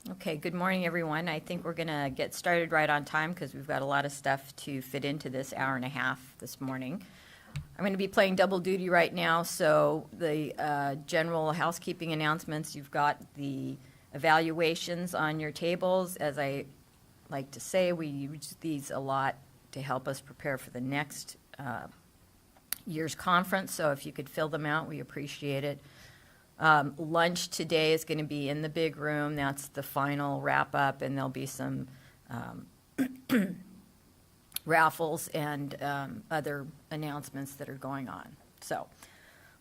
Okay, good morning, everyone. I think we're going to get started right on time because we've got a lot of stuff to fit into this hour and a half this morning. I'm going to be playing double duty right now, so the general housekeeping announcements, you've got the evaluations on your tables. As I like to say, we use these a lot to help us prepare for the next year's conference, so if you could fill them out, we appreciate it. Lunch today is going to be in the big room. That's the final wrap-up, and there'll be some raffles and other announcements that are going on. So,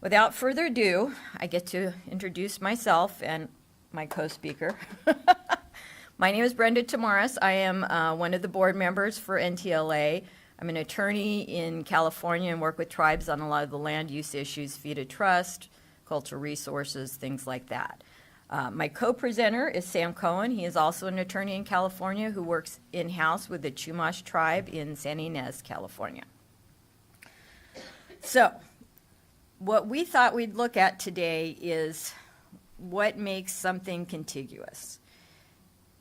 without further ado, I get to introduce myself and my co-speaker. My name is Brenda Tomaras. I am one of the board members for NTLA. I'm an attorney in California and work with tribes on a lot of the land use issues, FeetoTrust, cultural resources, things like that. My co-presenter is Sam Cohen. He is also an attorney in California who works in-house with the Chumash tribe in Santa Ynez, California. So, what we thought we'd look at today is what makes something contiguous.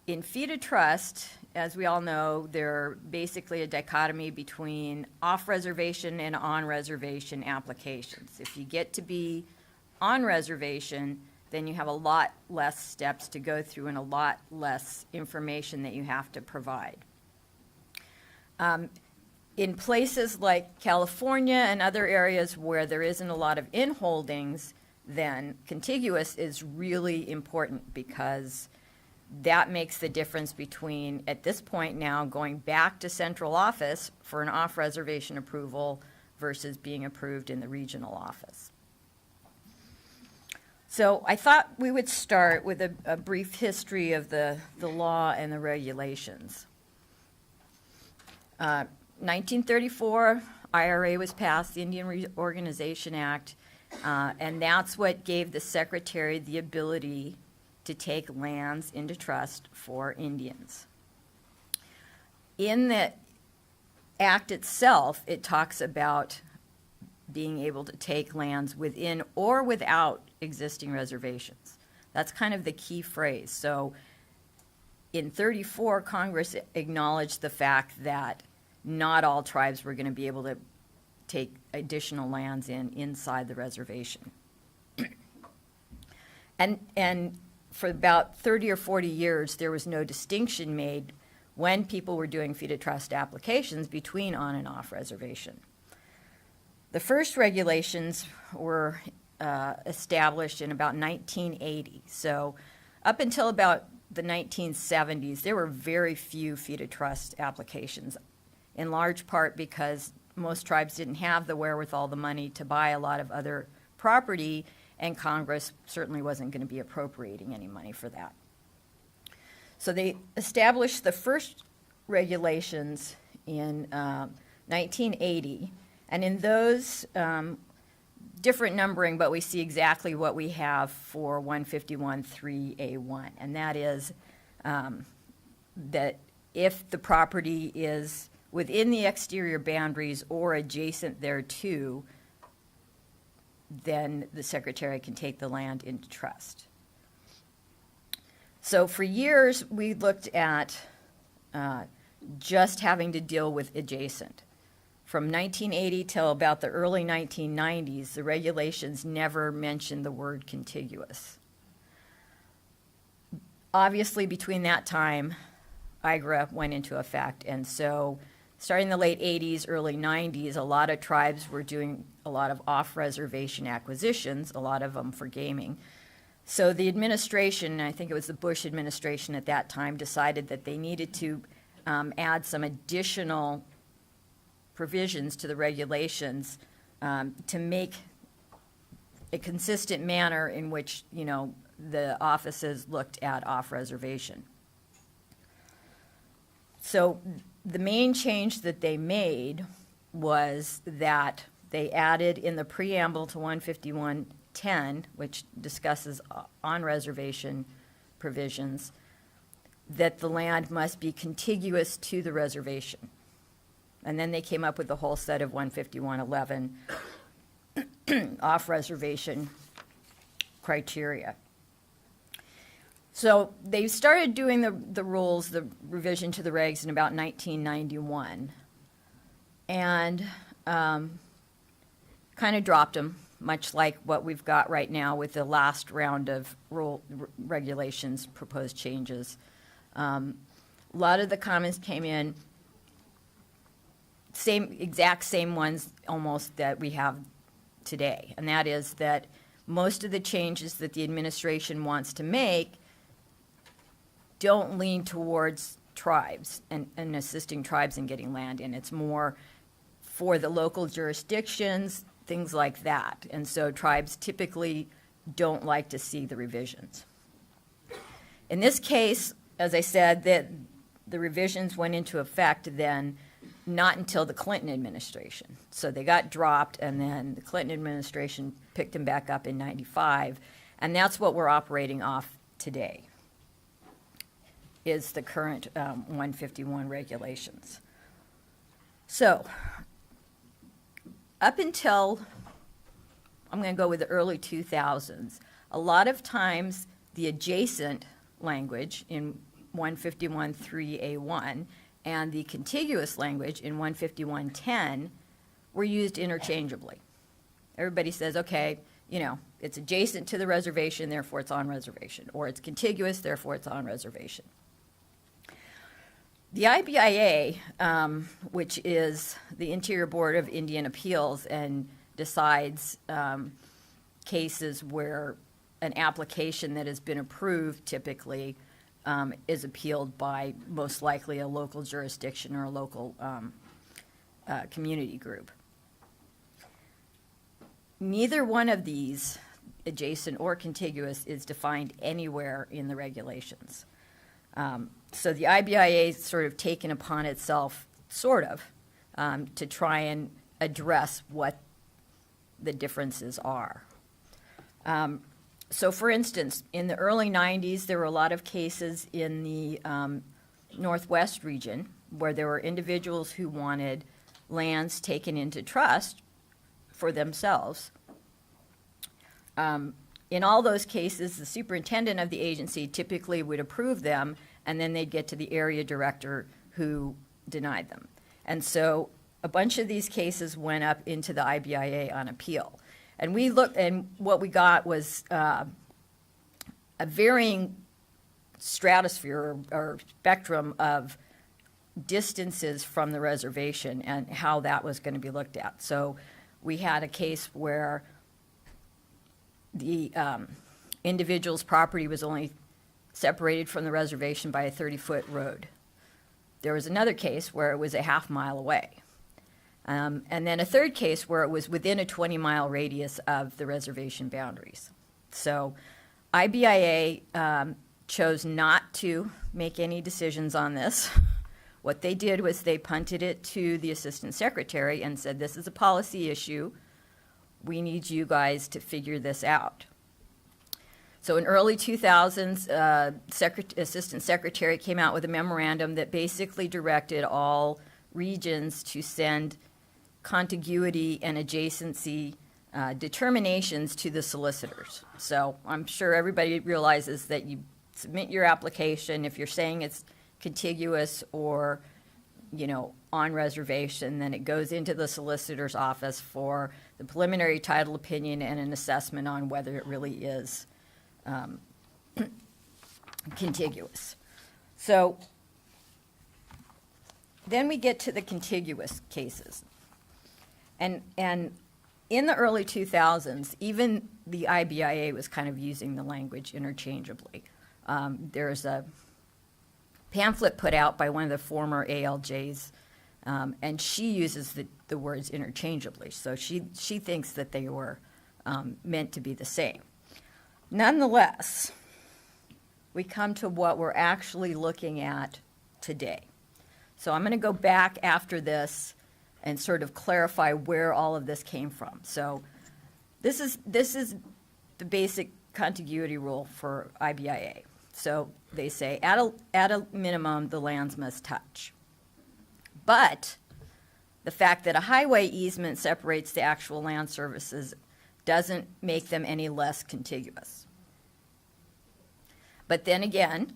In FeetoTrust, as we all know, they're basically a dichotomy between off-reservation and on-reservation applications. If you get to be on reservation, then you have a lot less steps to go through and a lot less information that you have to provide. In places like California and other areas where there isn't a lot of inholdings, then contiguous is really important because that makes the difference between, at this point now, going back to central office for an off-reservation approval versus being approved in the regional office. So I thought we would start with a brief history of the law and the regulations. 1934, IRA was passed, the Indian Reorganization Act, and that's what gave the Secretary the ability to take lands into trust for Indians. In the Act itself, it talks about being able to take lands within or without existing reservations. That's kind of the key phrase. So in 34, Congress acknowledged the fact that not all tribes were going to be able to take additional lands inside the reservation. And for about 30 or 40 years, there was no distinction made when people were doing FeetoTrust applications between on and off reservation. The first regulations were established in about 1980. So up until about the 1970s, there were very few FeetoTrust applications, in large part because most tribes didn't have the wherewithal, the money to buy a lot of other property, and Congress certainly wasn't going to be appropriating any money for that. So they established the first regulations in 1980, and in those, different numbering, but we see exactly what we have for 151.3A1, and that is that if the property is within the exterior boundaries or adjacent thereto, then the Secretary can take the land into trust. So for years, we looked at just having to deal with adjacent. From 1980 till about the early 1990s, the regulations never mentioned the word contiguous. Obviously, between that time, IGRA went into effect, and so starting in the late 80s, early 90s, a lot of tribes were doing a lot of off-reservation acquisitions, a lot of them for gaming. So the administration, I think it was the Bush administration at that time, decided that they needed to add some additional provisions to the regulations to make a consistent manner in which, the offices looked at off-reservation. So the main change that they made was that they added in the preamble to 151.10, which discusses on-reservation provisions, that the land must be contiguous to the reservation. And then they came up with a whole set of 151.11 off-reservation criteria. So they started doing the rules, the revision to the regs in about 1991, and kind of dropped them, much like what we've got right now with the last round of regulations, proposed changes. A lot of the comments came in, exact same ones almost that we have today, and that is that most of the changes that the administration wants to make don't lean towards tribes and assisting tribes in getting land in. It's more for the local jurisdictions, things like that. And so tribes typically don't like to see the revisions. In this case, as I said, that the revisions went into effect then not until the Clinton administration. So they got dropped, and then the Clinton administration picked them back up in 95, and that's what we're operating off today, is the current 151 regulations. So up until, I'm going to go with the early 2000s, a lot of times the adjacent language in 151.3A1 and the contiguous language in 151.10 were used interchangeably. Everybody says, okay, you know, it's adjacent to the reservation, therefore it's on reservation, or it's contiguous, therefore it's on reservation. The IBIA, which is the Interior Board of Indian Appeals and decides cases where an application that has been approved typically is appealed by most likely a local jurisdiction or a local community group. Neither one of these, adjacent or contiguous, is defined anywhere in the regulations. So the IBIA has sort of taken upon itself, to try and address what the differences are. So for instance, in the early 90s, there were a lot of cases in the Northwest region where there were individuals who wanted lands taken into trust for themselves. In all those cases, the superintendent of the agency typically would approve them, and then they'd get to the area director who denied them. And so a bunch of these cases went up into the IBIA on appeal. And we looked, and what we got was a varying stratosphere or spectrum of distances from the reservation and how that was going to be looked at. So we had a case where the individual's property was only separated from the reservation by a 30-foot road. There was another case where it was a half-mile away. And then a third case where it was within a 20-mile radius of the reservation boundaries. So IBIA chose not to make any decisions on this. What they did was they punted it to the assistant secretary and said, this is a policy issue. We need you guys to figure this out. So in early 2000s, assistant secretary came out with a memorandum that basically directed all regions to send contiguity and adjacency determinations to the solicitors. So I'm sure everybody realizes that you submit your application. If you're saying it's contiguous or, you know, on reservation, then it goes into the solicitor's office for the preliminary title opinion and an assessment on whether it really is contiguous. So then we get to the contiguous cases. And in the early 2000s, even the IBIA was kind of using the language interchangeably. There's a pamphlet put out by one of the former ALJs, and she uses the words interchangeably. So she thinks that they were meant to be the same. Nonetheless, we come to what we're actually looking at today. So I'm going to go back after this and sort of clarify where all of this came from. So this is the basic contiguity rule for IBIA. So they say at a minimum the lands must touch. But the fact that a highway easement separates the actual land surfaces doesn't make them any less contiguous. But then again,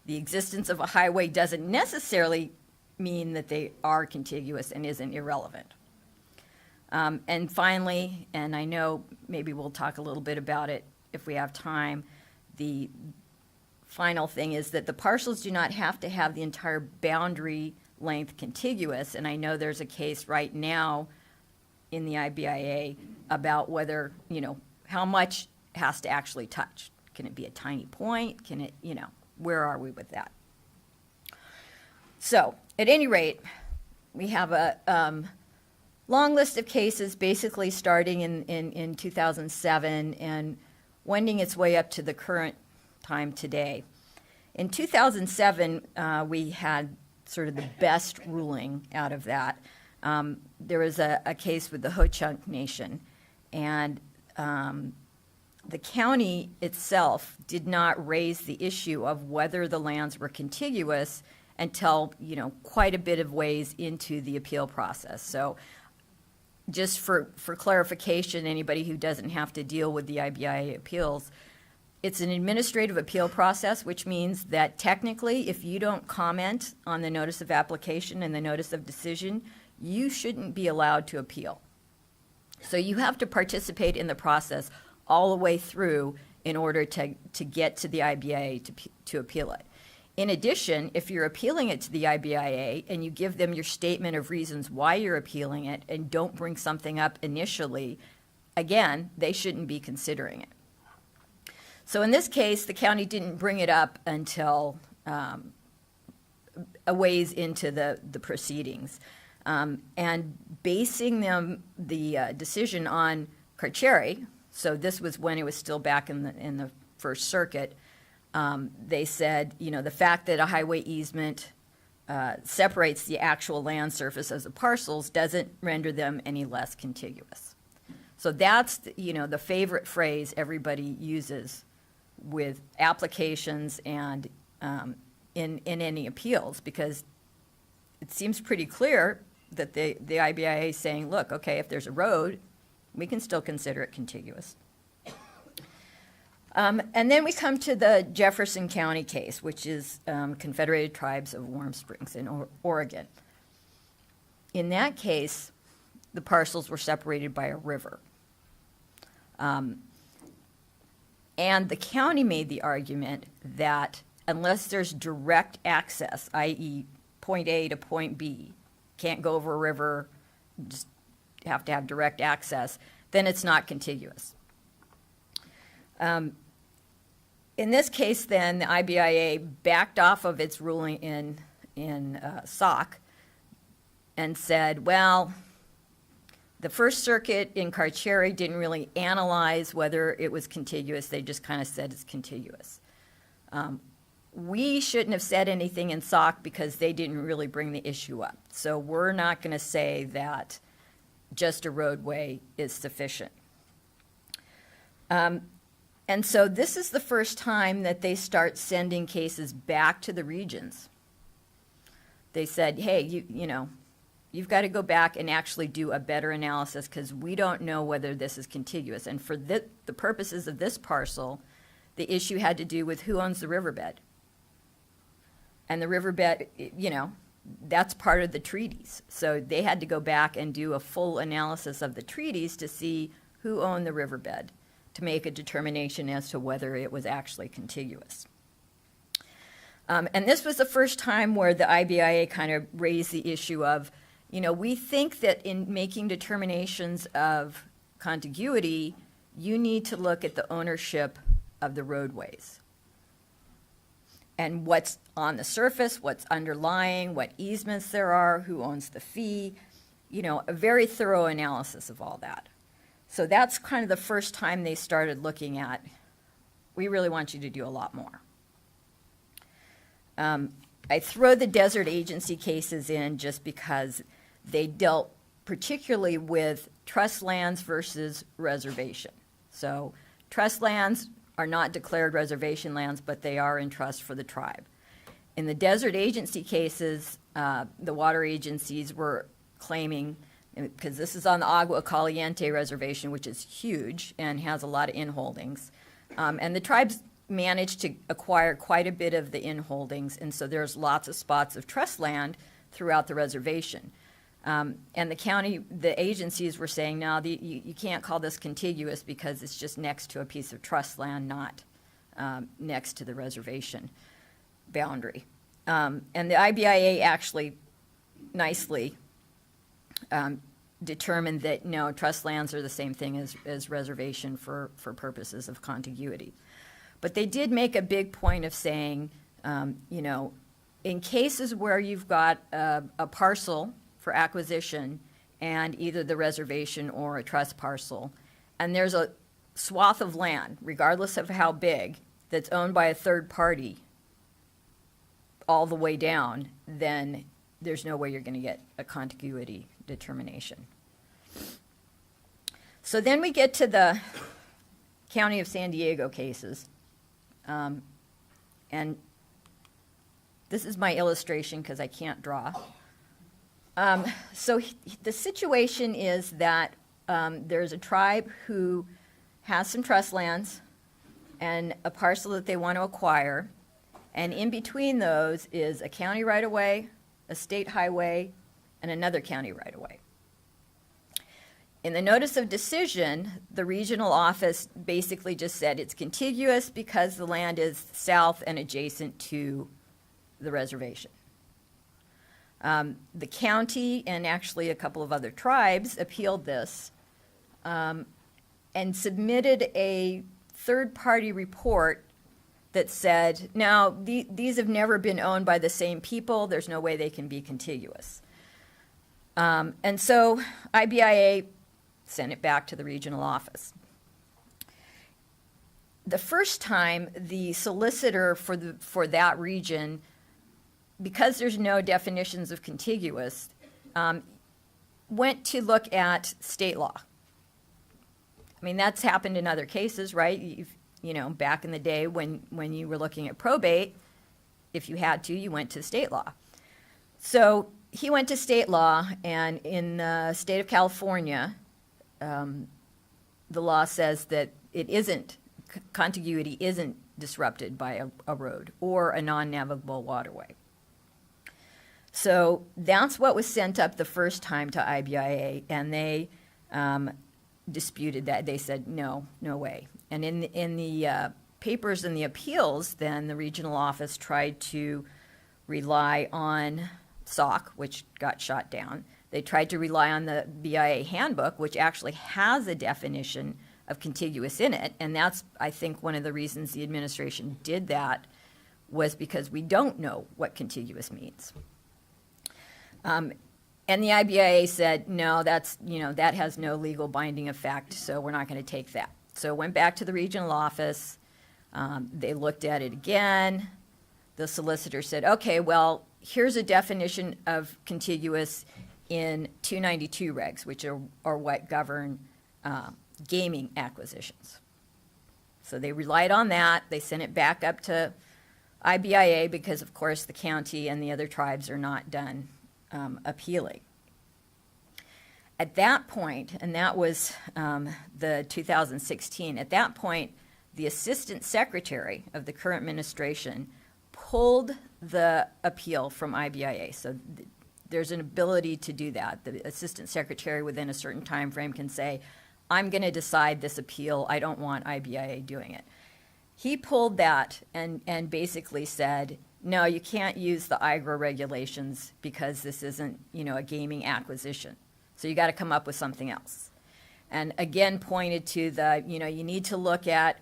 the existence of a highway doesn't necessarily mean that they are contiguous and isn't irrelevant. And finally, and I know maybe we'll talk a little bit about it if we have time, the final thing is that the parcels do not have to have the entire boundary length contiguous, and I know there's a case right now in the IBIA about whether, how much has to actually touch. Can it be a tiny point? Can it, where are we with that? So, at any rate, we have a long list of cases basically starting in 2007 and wending its way up to the current time today. In 2007, we had sort of the best ruling out of that. There was a case with the Ho-Chunk Nation, and the county itself did not raise the issue of whether the lands were contiguous until, quite a bit of ways into the appeal process. So just for clarification, anybody who doesn't have to deal with the IBIA appeals, it's an administrative appeal process, which means that technically, if you don't comment on the notice of application and the notice of decision, you shouldn't be allowed to appeal. So you have to participate in the process all the way through in order to get to the IBIA to appeal it. In addition, if you're appealing it to the IBIA and you give them your statement of reasons why you're appealing it and don't bring something up initially, again, they shouldn't be considering it. So in this case, the county didn't bring it up until a ways into the proceedings. And basing the decision on Carcieri, so this was when it was still back in the First Circuit, they said, the fact that a highway easement separates the actual land surface as the parcels doesn't render them any less contiguous. So that's, the favorite phrase everybody uses with applications and in any appeals, because it seems pretty clear that the IBIA is saying, look, okay, if there's a road, we can still consider it contiguous. And then we come to the Jefferson County case, which is Confederated Tribes of Warm Springs in Oregon. In that case, the parcels were separated by a river. And the county made the argument that unless there's direct access, i.e. point A to point B, can't go over a river, just have to have direct access, then it's not contiguous. In this case, then, the IBIA backed off of its ruling in SOC and said, well, the First Circuit in Carcieri didn't really analyze whether it was contiguous. They just kind of said it's contiguous. We shouldn't have said anything in SOC because they didn't really bring the issue up. So we're not going to say that just a roadway is sufficient. And so this is the first time that they start sending cases back to the regions. They said, hey, you've got to go back and actually do a better analysis because we don't know whether this is contiguous. And for the purposes of this parcel, the issue had to do with who owns the riverbed. And the riverbed, that's part of the treaties. So they had to go back and do a full analysis of the treaties to see who owned the riverbed to make a determination as to whether it was actually contiguous. And this was the first time where the IBIA kind of raised the issue of, we think that in making determinations of contiguity, you need to look at the ownership of the roadways and what's on the surface, what's underlying, what easements there are, who owns the fee, a very thorough analysis of all that. So that's kind of the first time they started looking at, we really want you to do a lot more. I throw the desert agency cases in just because they dealt particularly with trust lands versus reservation. So trust lands are not declared reservation lands, but they are in trust for the tribe. In the desert agency cases, the water agencies were claiming, because this is on the Agua Caliente Reservation, which is huge and has a lot of inholdings, and the tribes managed to acquire quite a bit of the inholdings, and so there's lots of spots of trust land throughout the reservation. And the county, the agencies were saying, no, you can't call this contiguous because it's just next to a piece of trust land, not next to the reservation boundary. And the IBIA actually nicely determined that, no, trust lands are the same thing as reservation for purposes of contiguity. But they did make a big point of saying, you know, in cases where you've got a parcel for acquisition and either the reservation or a trust parcel, and there's a swath of land, regardless of how big, that's owned by a third party all the way down, then there's no way you're going to get a contiguity determination. So then we get to the County of San Diego cases. And this is my illustration because I can't draw. So the situation is that there's a tribe who has some trust lands and a parcel that they want to acquire. And in between those is a county right-of-way, a state highway, and another county right-of-way. In the notice of decision, the regional office basically just said it's contiguous because the land is south and adjacent to the reservation. The county and actually a couple of other tribes appealed this and submitted a third-party report that said, now, these have never been owned by the same people. There's no way they can be contiguous. And so IBIA sent it back to the regional office. The first time, the solicitor for that region, because there's no definitions of contiguous, went to look at state law. I mean, that's happened in other cases, right? You know, back in the day when you were looking at probate, if you had to, you went to state law. So he went to state law, and in the state of California, the law says that it isn't, contiguity isn't disrupted by a road or a non-navigable waterway. So that's what was sent up the first time to IBIA, and they disputed that. They said, no way. And in the papers and the appeals, then the regional office tried to rely on SOC, which got shot down. They tried to rely on the BIA handbook, which actually has a definition of contiguous in it. And that's, I think, one of the reasons the administration did that was because we don't know what contiguous means. And the IBIA said, no, that has no legal binding effect, so we're not going to take that. So it went back to the regional office. They looked at it again. The solicitor said, okay, well, here's a definition of contiguous in 292 regs, which are what govern gaming acquisitions. So they relied on that. They sent it back up to IBIA because, of course, the county and the other tribes are not done appealing. At that point, and that was the 2016, at that point, the assistant secretary of the current administration pulled the appeal from IBIA. So there's an ability to do that. The assistant secretary within a certain time frame can say, I'm going to decide this appeal. I don't want IBIA doing it. He pulled that and basically said, no, you can't use the IGRA regulations because this isn't, a gaming acquisition. So you got to come up with something else. And again, pointed to the, you need to look at,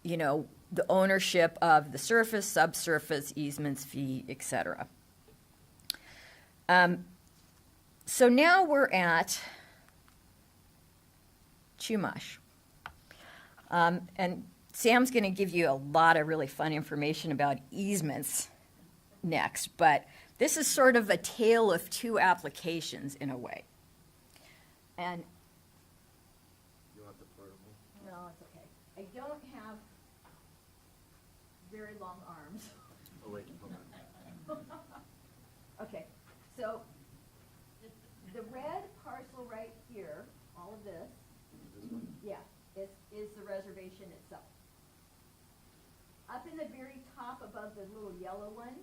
the ownership of the surface, subsurface, easements, fee, et cetera. So now we're at Chumash. And Sam's going to give you a lot of really fun information about easements next, but this is sort of a tale of two applications in a way. And You want the portable? no, it's okay. I don't have very long arms. Oh, wait, hold on. Okay, so the red parcel right here, all of this, This one? yeah, is the reservation itself. in the very top above the little yellow ones?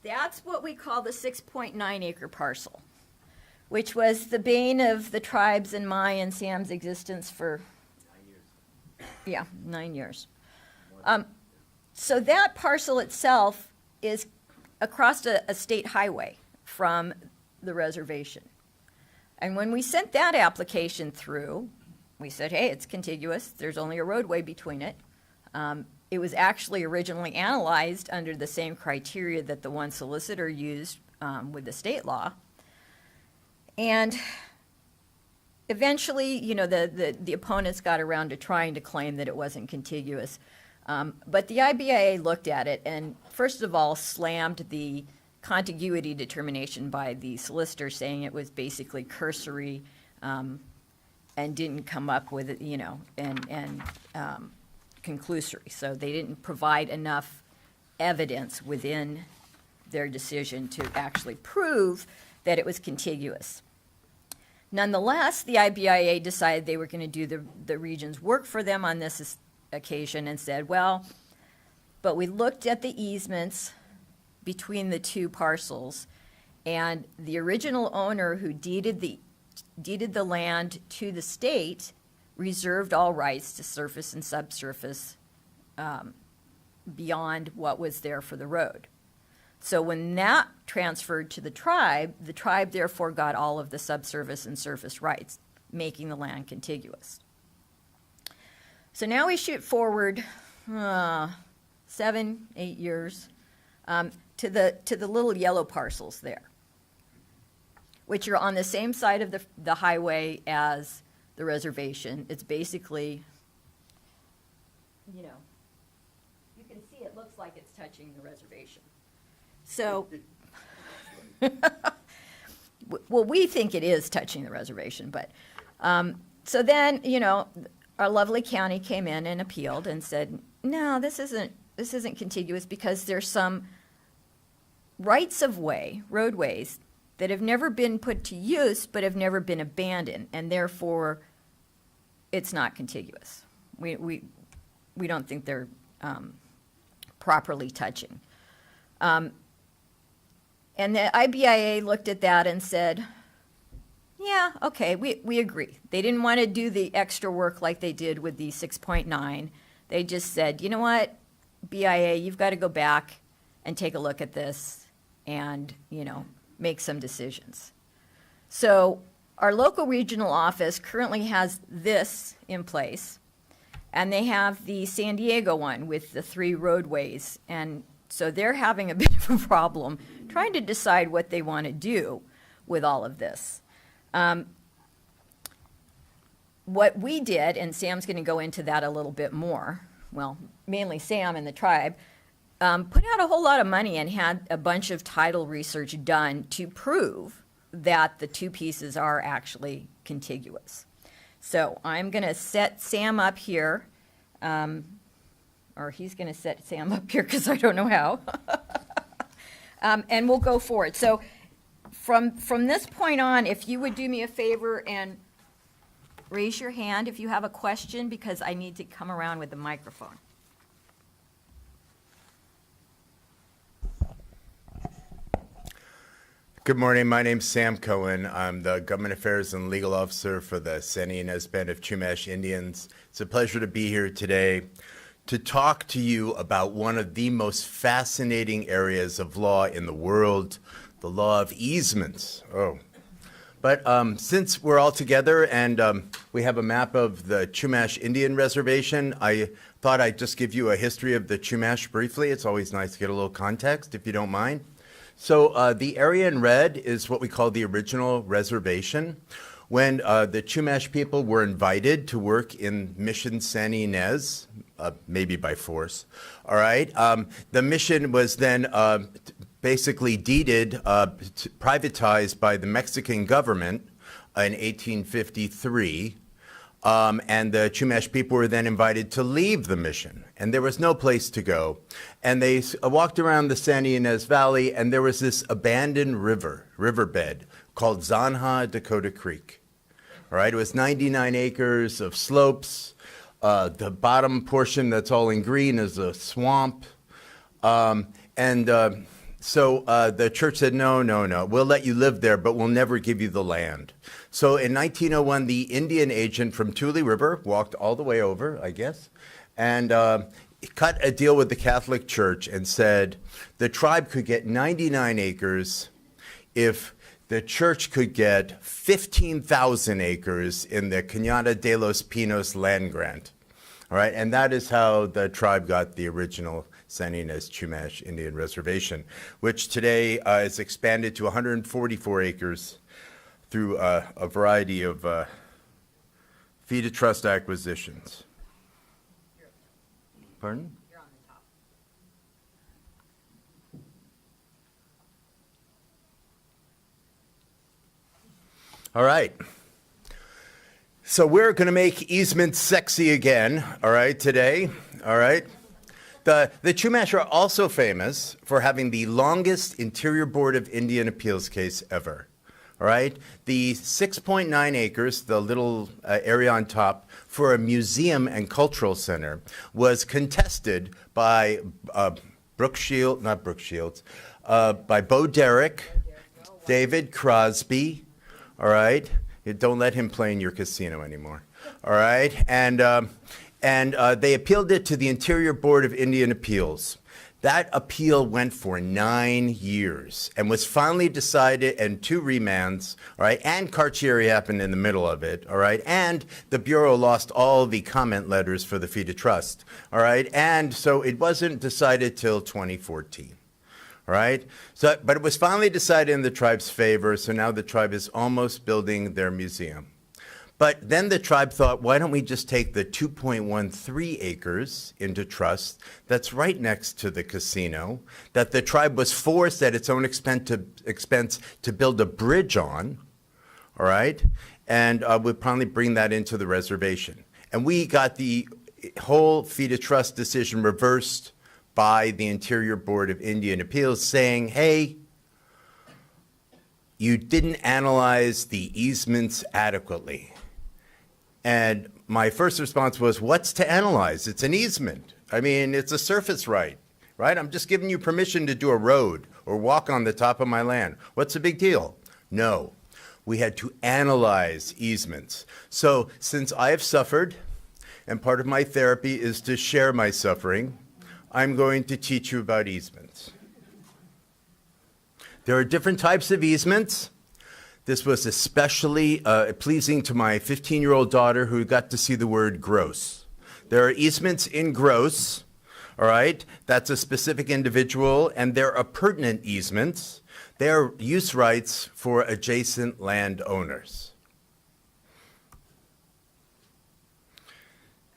That's what we call the 6.9 acre parcel, which was the bane of the tribes and my and Sam's existence for 9 years. So that parcel itself is across a state highway from the reservation. And when we sent that application through, we said, hey, it's contiguous. There's only a roadway between it. It was actually originally analyzed under the same criteria that the one solicitor used with the state law. And eventually, you know, the opponents got around to trying to claim that it wasn't contiguous. But the IBIA looked at it and, first of all, slammed the contiguity determination by the solicitor, saying it was basically cursory and didn't come up with it, you know, and conclusory. So they didn't provide enough evidence within their decision to actually prove that it was contiguous. Nonetheless, the IBIA decided they were going to do the region's work for them on this occasion and said, well, but we looked at the easements between the two parcels, and the original owner who deeded the land to the state reserved all rights to surface and subsurface beyond what was there for the road. So when that transferred to the tribe therefore got all of the subsurface and surface rights, making the land contiguous. So now we shoot forward 7, 8 years to the little yellow parcels there, which are on the same side of the highway as the reservation. It's basically, you know, you can see it looks like it's touching the reservation. So, well, we think it is touching the reservation, but, so then, you know, our lovely county came in and appealed and said, no, this isn't contiguous because there's some rights of way, roadways, that have never been put to use but have never been abandoned, and therefore it's not contiguous. We don't think they're properly touching. And the IBIA looked at that and said, yeah, okay, we agree. They didn't want to do the extra work like they did with the 6.9. They just said, you know what, BIA, you've got to go back and take a look at this and, you know, make some decisions. So our local regional office currently has this in place, and they have the San Diego one with the 3 roadways. And so they're having a bit of a problem trying to decide what they want to do with all of this. What we did, and Sam's going to go into that a little bit more, well, mainly Sam and the tribe, put out a whole lot of money and had a bunch of title research done to prove that the two pieces are actually contiguous. So I'm going to set Sam up here, or he's going to set Sam up here because I don't know how, and we'll go forward. So from this point on, if you would do me a favor and raise your hand if you have a question, because I need to come around with the microphone. Good morning. My name's Sam Cohen. I'm the Government Affairs and Legal Officer for the Santa Ynez Band of Chumash Indians. It's a pleasure to be here today to talk to you about one of the most fascinating areas of law in the world, the law of easements. But since we're all together and we have a map of the Chumash Indian Reservation, I thought I'd just give you a history of the Chumash briefly. It's always nice to get a little context, if you don't mind. So the area in red is what we call the original reservation. When the Chumash people were invited to work in Mission Santa Ynez, maybe by force, all right, the mission was then basically deeded, privatized by the Mexican government in 1853. And the Chumash people were then invited to leave the mission, and there was no place to go. And they walked around the Santa Ynez Valley, and there was this abandoned riverbed called Dakota Creek. All right, it was 99 acres of slopes. The bottom portion that's all in green is a swamp. So the church said, no, we'll let you live there, but we'll never give you the land. So in 1901, the Indian agent from Tule River walked all the way over, I guess, and cut a deal with the Catholic Church and said the tribe could get 99 acres if the church could get 15,000 acres in the Cañada de los Pinos land grant. All right, and that is how the tribe got the original Santa Ynez Chumash Indian Reservation, which today is expanded to 144 acres through a variety of FeetoTrust acquisitions. Pardon? You're on the top. All right. So we're going to make easements sexy again, all right, today, all right? The Chumash are also famous for having the longest Interior Board of Indian Appeals case ever, all right? The 6.9 acres, the little area on top, for a museum and cultural center was contested by by Bo Derrick, David Crosby, all right? Don't let him play in your casino anymore, all right? And they appealed it to the Interior Board of Indian Appeals. That appeal went for 9 years and was finally decided, and 2 remands, all right? And Carcieri happened in the middle of it, all right? And the Bureau lost all the comment letters for the FeetoTrust, all right? And so it wasn't decided till 2014. All right? So, but it was finally decided in the tribe's favor, so now the tribe is almost building their museum. But then the tribe thought, why don't we just take the 2.13 acres into trust that's right next to the casino, that the tribe was forced at its own expense to build a bridge on, all right? And we'll probably bring that into the reservation. And we got the whole FeetoTrust decision reversed by the Interior Board of Indian Appeals saying, hey, you didn't analyze the easements adequately. And my first response was, what's to analyze? It's an easement. I mean, it's a surface right? I'm just giving you permission to do a road or walk on the top of my land. What's the big deal? No, we had to analyze easements. So since I have suffered, and part of my therapy is to share my suffering, I'm going to teach you about easements. There are different types of easements. This was especially pleasing to my 15-year-old daughter who got to see the word gross. There are easements in gross, all right? That's a specific individual, and there are appurtenant easements. They are use rights for adjacent landowners.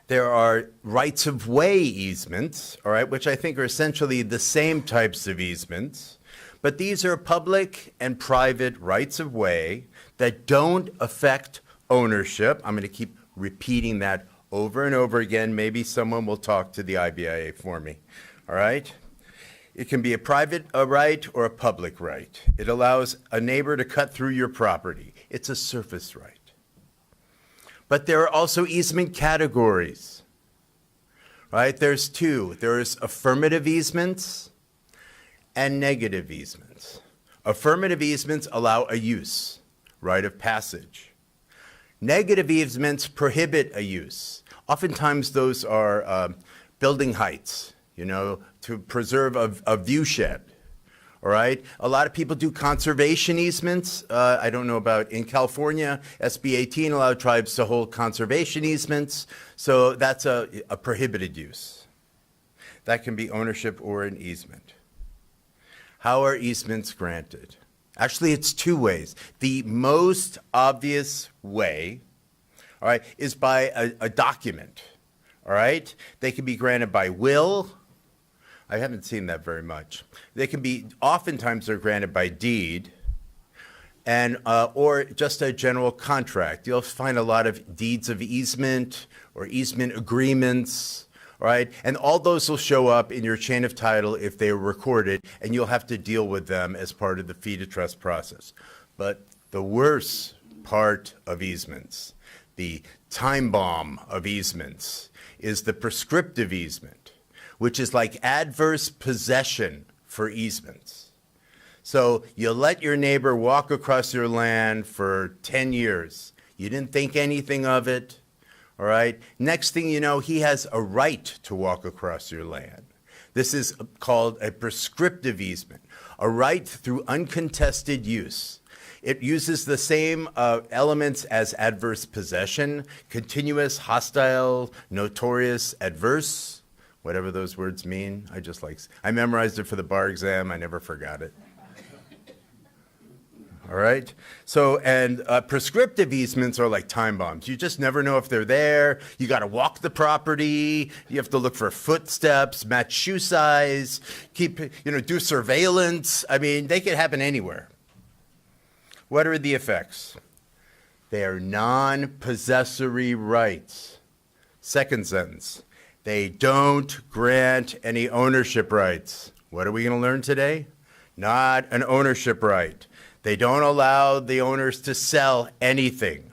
There are rights-of-way easements, all right, which I think are essentially the same types of easements, but these are public and private rights-of-way that don't affect ownership. I'm going to keep repeating that over and over again. Maybe someone will talk to the IBIA for me, all right? It can be a private right or a public right. It allows a neighbor to cut through your property. It's a surface right. But there are also easement categories, right? There's 2. There's affirmative easements and negative easements. Affirmative easements allow a use, right of passage. Negative easements prohibit a use. Oftentimes those are building heights, to preserve a view shed. All right. A lot of people do conservation easements. I don't know about in California, SB 18 allowed tribes to hold conservation easements. So that's a prohibited use. That can be ownership or an easement. How are easements granted? Actually, it's 2 ways. The most obvious way, all right, is by a document. All right. They can be granted by will. I haven't seen that very much. They can be, oftentimes they're granted by deed, and or just a general contract. You'll find a lot of deeds of easement or easement agreements, right? And all those will show up in your chain of title if they are recorded, and you'll have to deal with them as part of the FeetoTrust process. But the worst part of easements, the time bomb of easements, is the prescriptive easement, which is like adverse possession for easements. So you let your neighbor walk across your land for 10 years. You didn't think anything of it, all right? Next thing you know, he has a right to walk across your land. This is called a prescriptive easement, a right through uncontested use. It uses the same elements as adverse possession: continuous, hostile, notorious, adverse, whatever those words mean. I memorized it for the bar exam. I never forgot it. All right? So, and prescriptive easements are like time bombs. You just never know if they're there. You got to walk the property. You have to look for footsteps, match shoe size, do surveillance. I mean, they could happen anywhere. What are the effects? They are non-possessory rights. Second sentence, they don't grant any ownership rights. What are we going to learn today? Not an ownership right. They don't allow the owners to sell anything,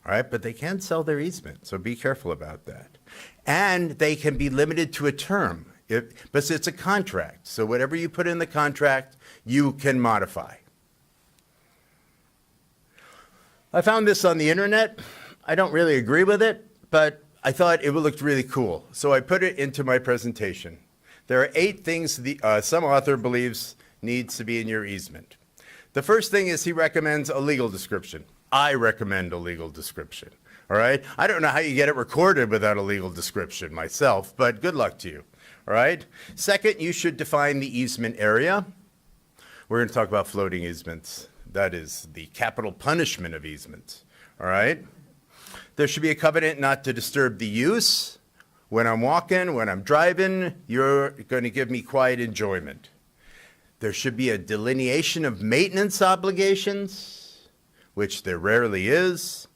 all right? But they can sell their easement, so be careful about that. And they can be limited to a term, but it's a contract. So whatever you put in the contract, you can modify. I found this on the internet. I don't really agree with it, but I thought it looked really cool. So I put it into my presentation. There are 8 things some author believes needs to be in your easement. The first thing is he recommends a legal description. I recommend a legal description, all right? I don't know how you get it recorded without a legal description myself, but good luck to you, all right? Second, you should define the easement area. We're going to talk about floating easements. That is the capital punishment of easements, all right? There should be a covenant not to disturb the use. When I'm walking, when I'm driving, you're going to give me quiet enjoyment. There should be a delineation of maintenance obligations, which there rarely is.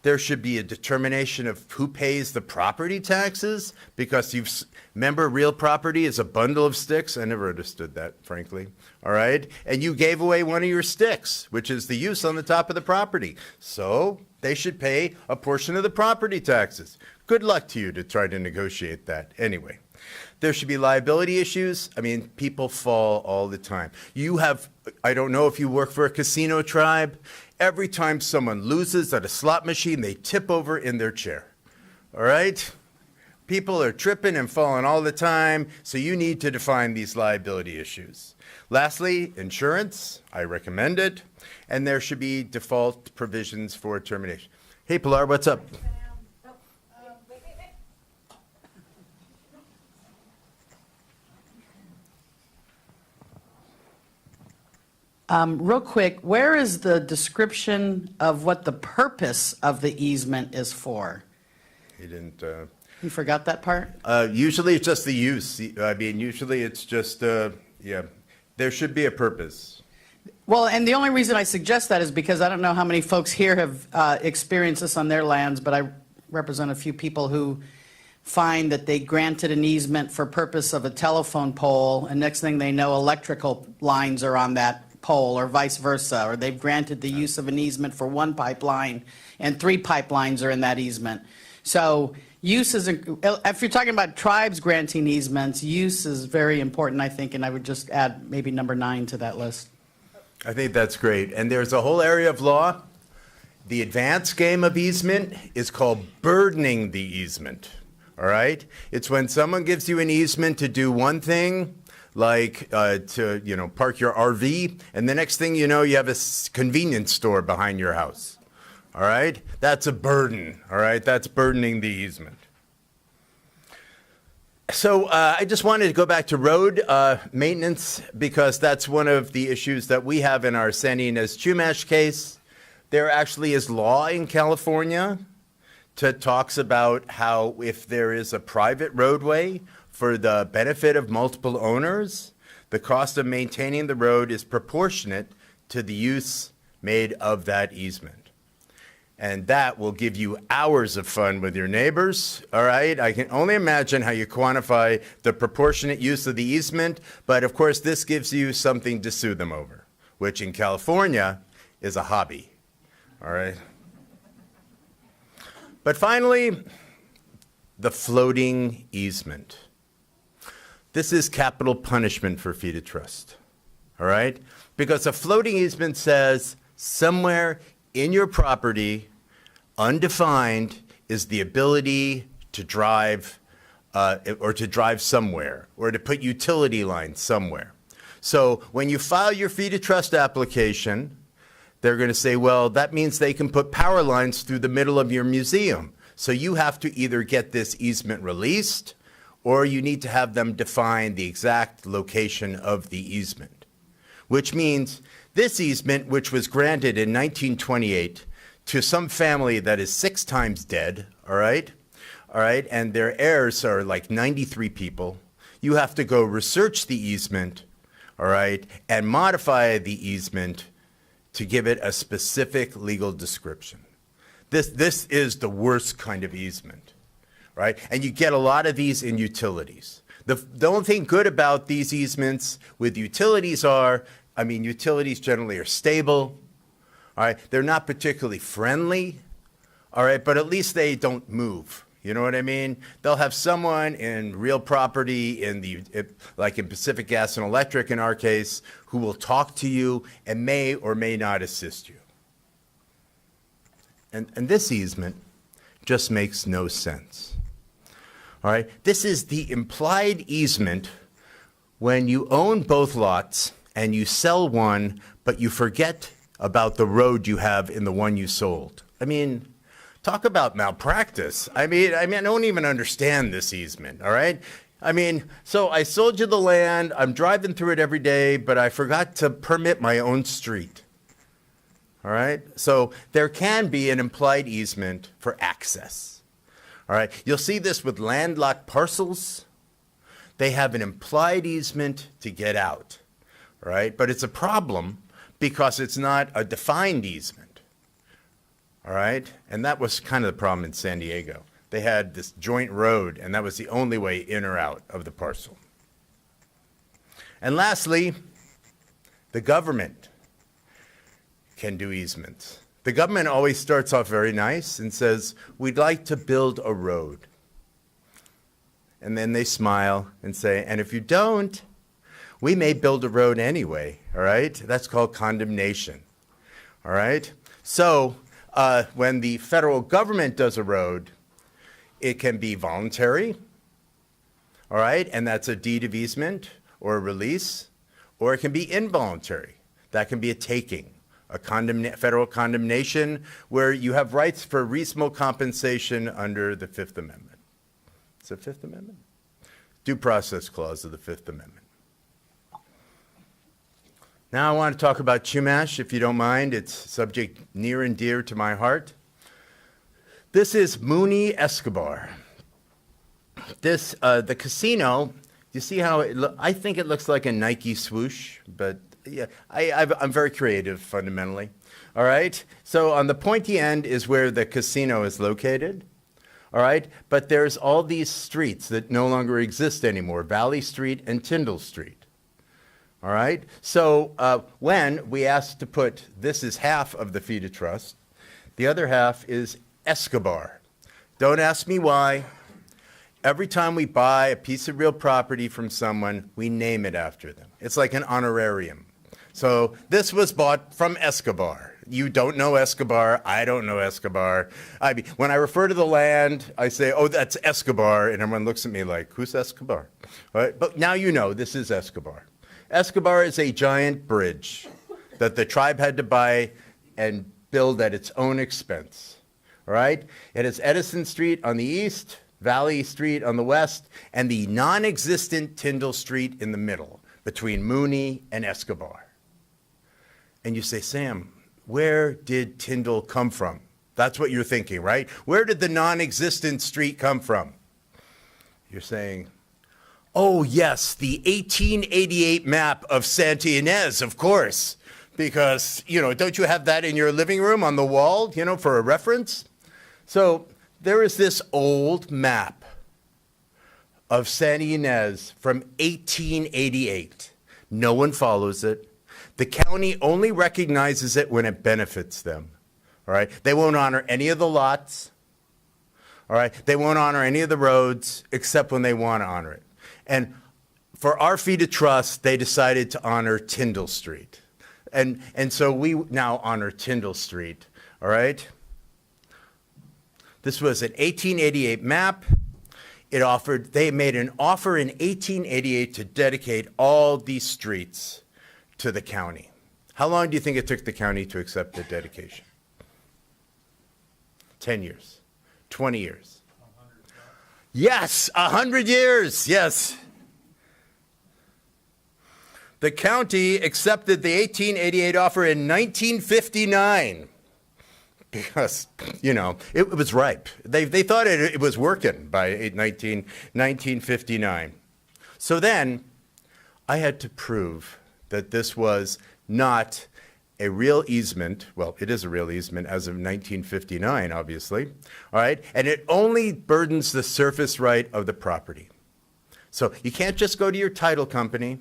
There should be a determination of who pays the property taxes, because remember, real property is a bundle of sticks. I never understood that, frankly, all right? And you gave away one of your sticks, which is the use on the top of the property. So they should pay a portion of the property taxes. Good luck to you to try to negotiate that. Anyway. There should be liability issues. I mean, people fall all the time. I don't know if you work for a casino tribe. Every time someone loses at a slot machine, they tip over in their chair. All right? People are tripping and falling all the time, so you need to define these liability issues. Lastly, insurance. I recommend it. And there should be default provisions for termination. Hey, Pilar, what's up? Real quick, where is the description of what the purpose of the easement is for? He didn't. You forgot that part? Usually it's just the use. I mean, usually it's just, yeah, there should be a purpose. Well, and the only reason I suggest that is because I don't know how many folks here have experienced this on their lands, but I represent a few people who find that they granted an easement for purpose of a telephone pole, and next thing they know, electrical lines are on that pole, or vice versa, or they've granted the use of an easement for one pipeline, and 3 pipelines are in that easement. So use is, if you're talking about tribes granting easements, use is very important, I think, and I would just add maybe number 9 to that list. I think that's great. And there's a whole area of law. The advanced game of easement is called burdening the easement, all right? It's when someone gives you an easement to do one thing, like to park your RV, and the next thing you know, you have a convenience store behind your house. All right? That's a burden. All right? That's burdening the easement. So I just wanted to go back to road maintenance, because that's one of the issues that we have in our Santa Ynez Chumash case. There actually is law in California that talks about how if there is a private roadway for the benefit of multiple owners, the cost of maintaining the road is proportionate to the use made of that easement. And that will give you hours of fun with your neighbors, all right? I can only imagine how you quantify the proportionate use of the easement, but of course this gives you something to sue them over, which in California is a hobby, all right? But finally, the floating easement. This is capital punishment for FeetoTrust, all right? Because a floating easement says somewhere in your property, undefined, is the ability to drive or to drive somewhere or to put utility lines somewhere. So when you file your FeetoTrust application, they're going to say, well, that means they can put power lines through the middle of your museum. So you have to either get this easement released or you need to have them define the exact location of the easement, which means this easement, which was granted in 1928 to some family that is 6 times dead, all right, and their heirs are like 93 people, you have to go research the easement, all right, and modify the easement to give it a specific legal description. This is the worst kind of easement, right? And you get a lot of these in utilities. The only thing good about these easements with utilities are, I mean, utilities generally are stable, all right? They're not particularly friendly, all right, but at least they don't move. You know what I mean? They'll have someone in real property like in Pacific Gas and Electric in our case, who will talk to you and may or may not assist you. And this easement just makes no sense. All right? This is the implied easement when you own both lots and you sell one, but you forget about the road you have in the one you sold. I mean, talk about malpractice. I mean, I don't even understand this easement, all right? I mean, so I sold you the land, I'm driving through it every day, but I forgot to permit my own street, all right? So there can be an implied easement for access, all right? You'll see this with landlocked parcels. They have an implied easement to get out, all right? But it's a problem because it's not a defined easement. All right? And that was kind of the problem in San Diego. They had this joint road, and that was the only way in or out of the parcel. And lastly, the government can do easements. The government always starts off very nice and says, we'd like to build a road. And then they smile and say, and if you don't, we may build a road anyway, all right? That's called condemnation, all right? So, when the federal government does a road, it can be voluntary, all right? And that's a deed of easement or a release, or it can be involuntary. That can be a taking, a federal condemnation where you have rights for reasonable compensation under the Fifth Amendment. It's the Fifth Amendment? Due Process Clause of the Fifth Amendment. Now I want to talk about Chumash, if you don't mind. It's a subject near and dear to my heart. This is Mooney Escobar. This, the casino, you see how I think it looks like a Nike swoosh, but yeah, I'm very creative fundamentally. All right? So on the pointy end is where the casino is located. All right? But there's all these streets that no longer exist anymore, Valley Street and Tyndall Street. All right? So when we asked to put, this is half of the FeetoTrust, the other half is Escobar. Don't ask me why. Every time we buy a piece of real property from someone, we name it after them. It's like an honorarium. So this was bought from Escobar. You don't know Escobar. I don't know Escobar. I mean, when I refer to the land, I say, oh, that's Escobar. And everyone looks at me like, who's Escobar? All right? But now you know this is Escobar. Escobar is a giant bridge that the tribe had to buy and build at its own expense, all right? It has Edison Street on the east, Valley Street on the west, and the non-existent Tyndall Street in the middle between Mooney and Escobar. And you say, Sam, where did Tyndall come from? That's what you're thinking, right? Where did the non-existent street come from? You're saying, oh, yes, the 1888 map of Santa Ynez, of course, because, you know, don't you have that in your living room on the wall, you know, for a reference? So there is this old map of Santa Ynez from 1888. No one follows it. The county only recognizes it when it benefits them, all right? They won't honor any of the lots, All right? They won't honor any of the roads except when they want to honor it. And for our FeetoTrust, they decided to honor Tyndall Street. And so we now honor Tyndall Street, all right? This was an 1888 map. They made an offer in 1888 to dedicate all these streets to the county. How long do you think it took the county to accept the dedication? 10 years, 20 years. Yes, 100 years, yes. The county accepted the 1888 offer in 1959 because, it was ripe. They thought it was working by 1959. So then I had to prove that this was not a real easement. Well, it is a real easement as of 1959, obviously. All right. And it only burdens the surface right of the property. So you can't just go to your title company.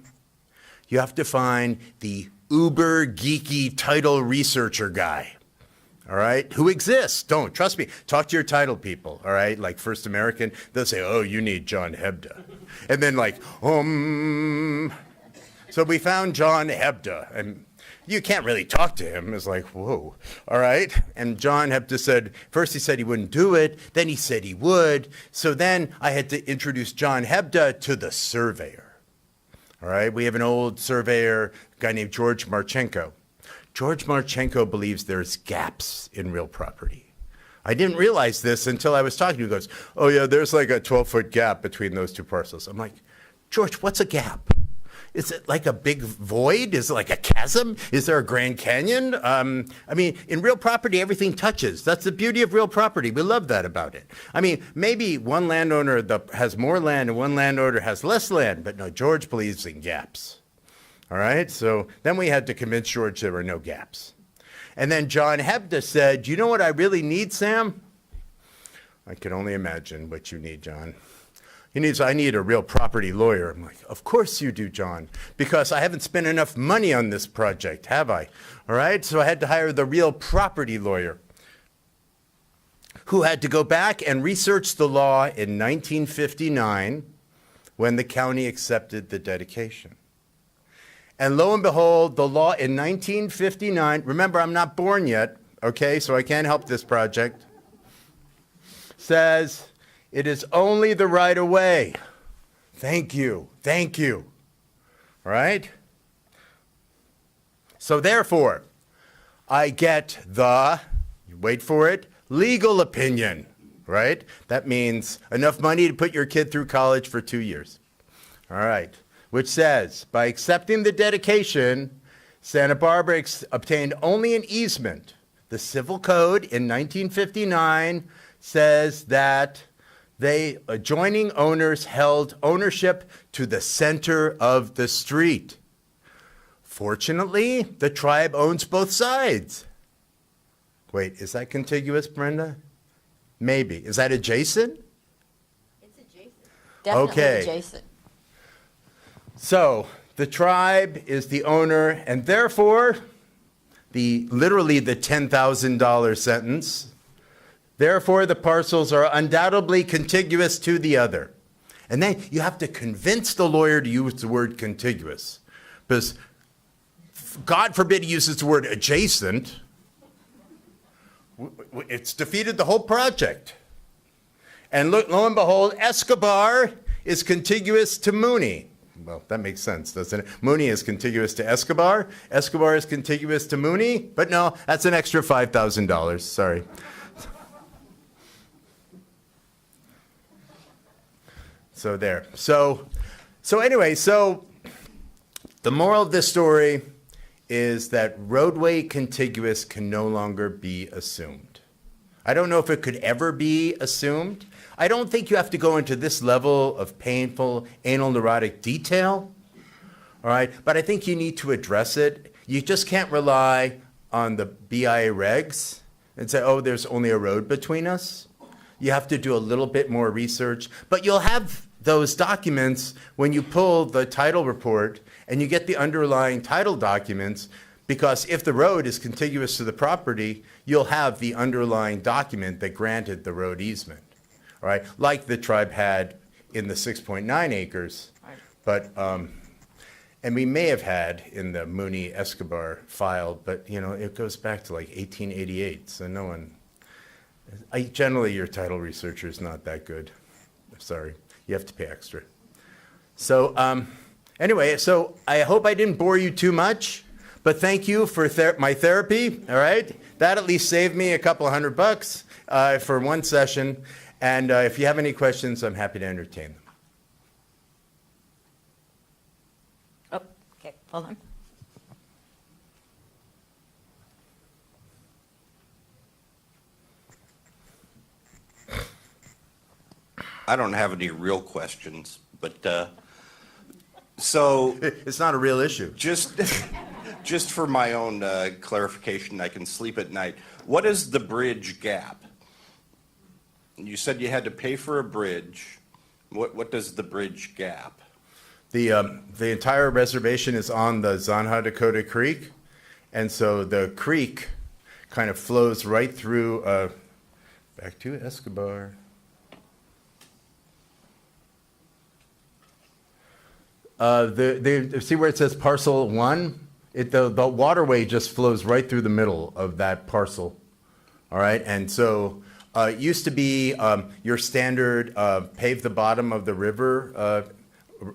You have to find the uber geeky title researcher guy. All right, who exists? Don't, trust me. Talk to your title people, all right? Like First American, they'll say, oh, you need John Hebda. And then So we found John Hebda, and you can't really talk to him. It's like, whoa, all right? And John Hebda said, first he said he wouldn't do it, then he said he would. So then I had to introduce John Hebda to the surveyor. All right, we have an old surveyor, a guy named George Marchenko. George Marchenko believes there's gaps in real property. I didn't realize this until I was talking to him. He goes, oh yeah, there's like a 12-foot gap between those two parcels. I'm like, George, what's a gap? Is it like a big void? Is it like a chasm? Is there a Grand Canyon? In real property, everything touches. That's the beauty of real property. We love that about it. Maybe one landowner has more land and one landowner has less land, but no, George believes in gaps. All right, so then we had to convince George there were no gaps. And then John Hebda said, you know what I really need, Sam? I can only imagine what you need, John. I need a real property lawyer. I'm like, of course you do, John, because I haven't spent enough money on this project, have I? All right, so I had to hire the real property lawyer who had to go back and research the law in 1959 when the county accepted the dedication. And lo and behold, the law in 1959, remember, I'm not born yet, okay, so I can't help this project, says it is only the right of way. Thank you. All right? So therefore, I get the, wait for it, legal opinion, right? That means enough money to put your kid through college for 2 years. All right. Which says, by accepting the dedication, Santa Barbara obtained only an easement. The Civil Code in 1959 says that adjoining owners held ownership to the center of the street. Fortunately, the tribe owns both sides. Wait, is that contiguous, Brenda? Maybe. Is that adjacent? It's adjacent. Definitely Okay. adjacent. So the tribe is the owner, and therefore, literally the $10,000 sentence, therefore the parcels are undoubtedly contiguous to the other. And then you have to convince the lawyer to use the word contiguous, because God forbid he uses the word adjacent. It's defeated the whole project. And lo and behold, Escobar is contiguous to Mooney. Well, that makes sense, doesn't it? Mooney is contiguous to Escobar. Escobar is contiguous to Mooney. But no, that's an extra $5,000. Sorry. So there. So anyway, the moral of this story is that roadway contiguous can no longer be assumed. I don't know if it could ever be assumed. I don't think you have to go into this level of painful anal neurotic detail, all right? But I think you need to address it. You just can't rely on the BIA regs and say, oh, there's only a road between us. You have to do a little bit more research, but you'll have those documents when you pull the title report and you get the underlying title documents, because if the road is contiguous to the property, you'll have the underlying document that granted the road easement. all right? Like the tribe had in the 6.9 acres, Right. but, and we may have had in the Mooney Escobar file, but, you know, it goes back to like 1888, so no one, generally your title researcher is not that good. Sorry, you have to pay extra. So, anyway, so I hope I didn't bore you too much, but thank you for my therapy, all right? That at least saved me a couple $100 for one session, and if you have any questions, I'm happy to entertain them. Oh, okay, hold on. I don't have any real questions, but so It's not a real issue. just for my own clarification, I can sleep at night. What is the bridge gap? You said you had to pay for a bridge. What does the bridge gap? The entire reservation is on the Dakota Creek, and so the creek kind of flows right through, back to Escobar. See where it says parcel 1? The waterway just flows right through the middle of that parcel, all right? And so it used to be your standard pave the bottom of the river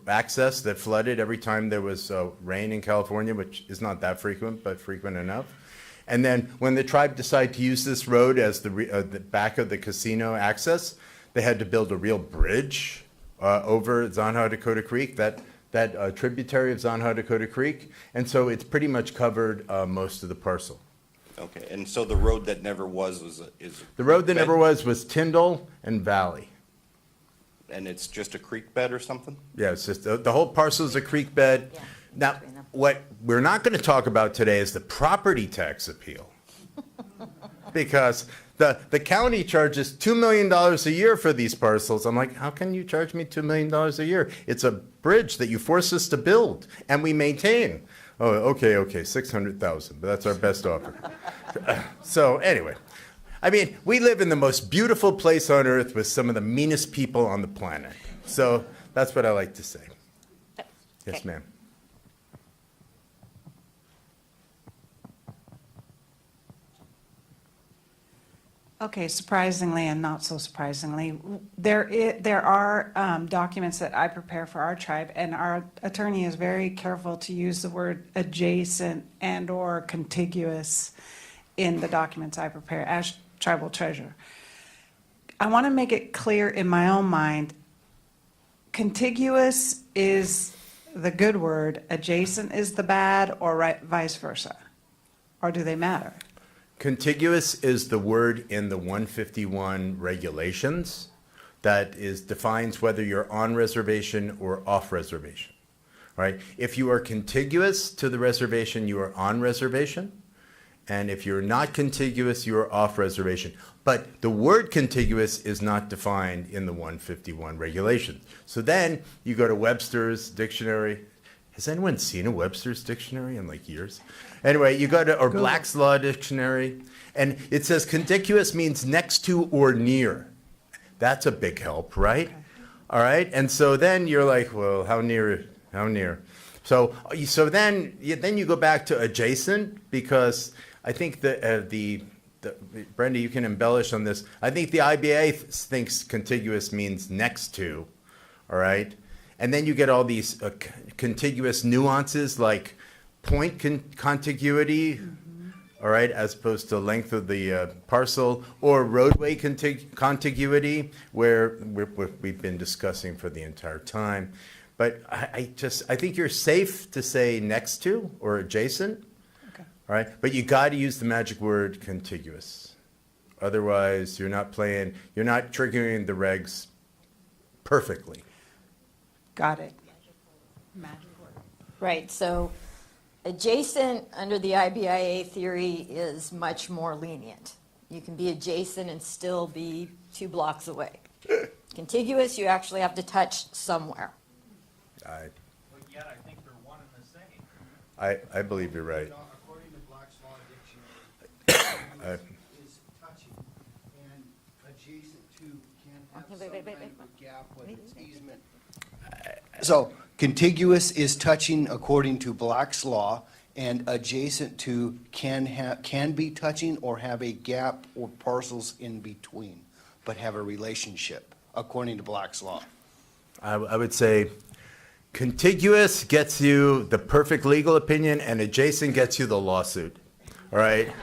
access that flooded every time there was rain in California, which is not that frequent, but frequent enough. And then when the tribe decided to use this road as the back of the casino access, they had to build a real bridge over Dakota Creek, that tributary of Dakota Creek. And so it's pretty much covered most of the parcel. Okay, and so the road that never was is The road that never was Tyndall and Valley. and it's just a creek bed or something? Yeah, it's just, the whole parcel is a creek bed. Yeah, Now, between them. what we're not going to talk about today is the property tax appeal. Because the county charges $2 million a year for these parcels. I'm like, how can you charge me $2 million a year? It's a bridge that you force us to build and we maintain. Oh, okay, 600,000, but that's our best offer. So anyway, I mean, we live in the most beautiful place on earth with some of the meanest people on the planet. So that's what I like to say. Yes, Okay. ma'am. Okay, surprisingly and not so surprisingly, there are documents that I prepare for our tribe, and our attorney is very careful to use the word adjacent and/or contiguous in the documents I prepare as tribal treasurer. I want to make it clear in my own mind, contiguous is the good word, adjacent is the bad, or vice versa? Or do they matter? Contiguous is the word in the 151 regulations that defines whether you're on reservation or off reservation, right? If you are contiguous to the reservation, you are on reservation. And if you're not contiguous, you are off reservation. But the word contiguous is not defined in the 151 regulations. So then you go to Webster's dictionary. Has anyone seen a Webster's dictionary in like years? Anyway, you go to, or Black's Law Dictionary, and it says contiguous means next to or near. That's a big help, right? Okay. All right, and so then you're like, well, how near, how near? So then you go back to adjacent, because I think Brenda, you can embellish on this. I think the IBIA thinks contiguous means next to, all right? And then you get all these contiguous nuances like point contiguity, all right, as opposed to length of the parcel, or roadway contiguity, where we've been discussing for the entire time. But I think you're safe to say next to or adjacent, Okay. all right? But you got to use the magic word contiguous. Otherwise, you're not triggering the regs perfectly. Got it. Magic word. Right, so adjacent under the IBIA theory is much more lenient. You can be adjacent and still be 2 blocks away. Contiguous, you actually have to touch somewhere. But yet I think they're one and the same. I believe you're right. According to Black's Law Dictionary, is touching, and adjacent to can So contiguous is touching according to Black's law, and adjacent to can be touching or have a gap or parcels in between, but have a relationship according to Black's law. I would say contiguous gets you the perfect legal opinion, and adjacent gets you the lawsuit. All right?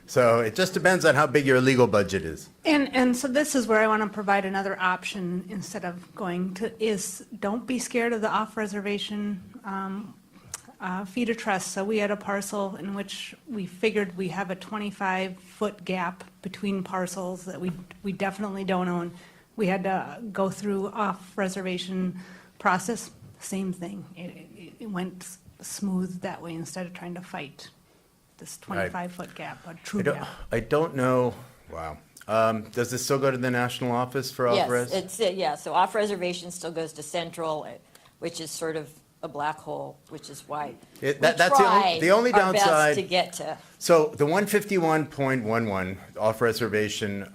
So it just depends on how big your legal budget is. And so this is where I want to provide another option instead of going to, is don't be scared of the off-reservation FeetoTrust. So we had a parcel in which we figured we have a 25-foot gap between parcels that we definitely don't own. We had to go through off-reservation process, same thing. It went smooth that way instead of trying to fight this 25-foot gap, a true gap. I don't know, wow. Does this still go to the national office for off-res? Yes, yeah, so off-reservation still goes to central, which is sort of a black hole, which is why we That's try the only our best downside. to get to. So the 151.11 off-reservation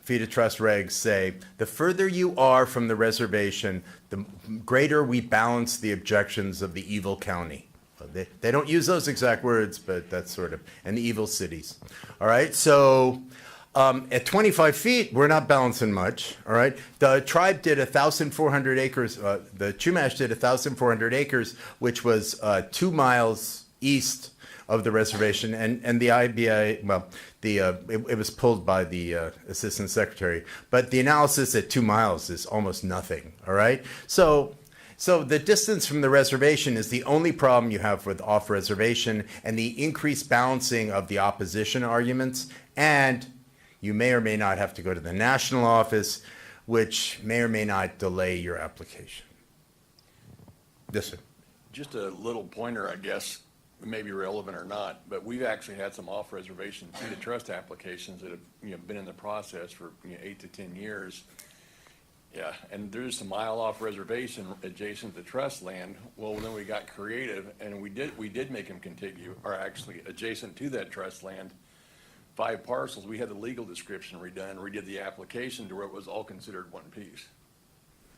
FeetoTrust regs say, the further you are from the reservation, the greater we balance the objections of the evil county. They don't use those exact words, but that's sort of, and the evil cities. All right, so at 25 feet, we're not balancing much, all right? The tribe did 1,400 acres, the Chumash did 1,400 acres, which was 2 miles east of the reservation, and the IBIA, well, it was pulled by the assistant secretary, but the analysis at 2 miles is almost nothing, all right? So the distance from the reservation is the only problem you have with off-reservation and the increased balancing of the opposition arguments, and you may or may not have to go to the national office, which may or may not delay your application. Yes, sir. Just a little pointer, I guess, it may be relevant or not, but we've actually had some off-reservation FeetoTrust applications that have, been in the process for, 8 to 10 years. Yeah, and there's a mile off reservation adjacent to trust land. Well, then we got creative, and we did make them contiguous, or actually adjacent to that trust land. 5 parcels. We had the legal description redone, redid the application to where it was all considered one piece.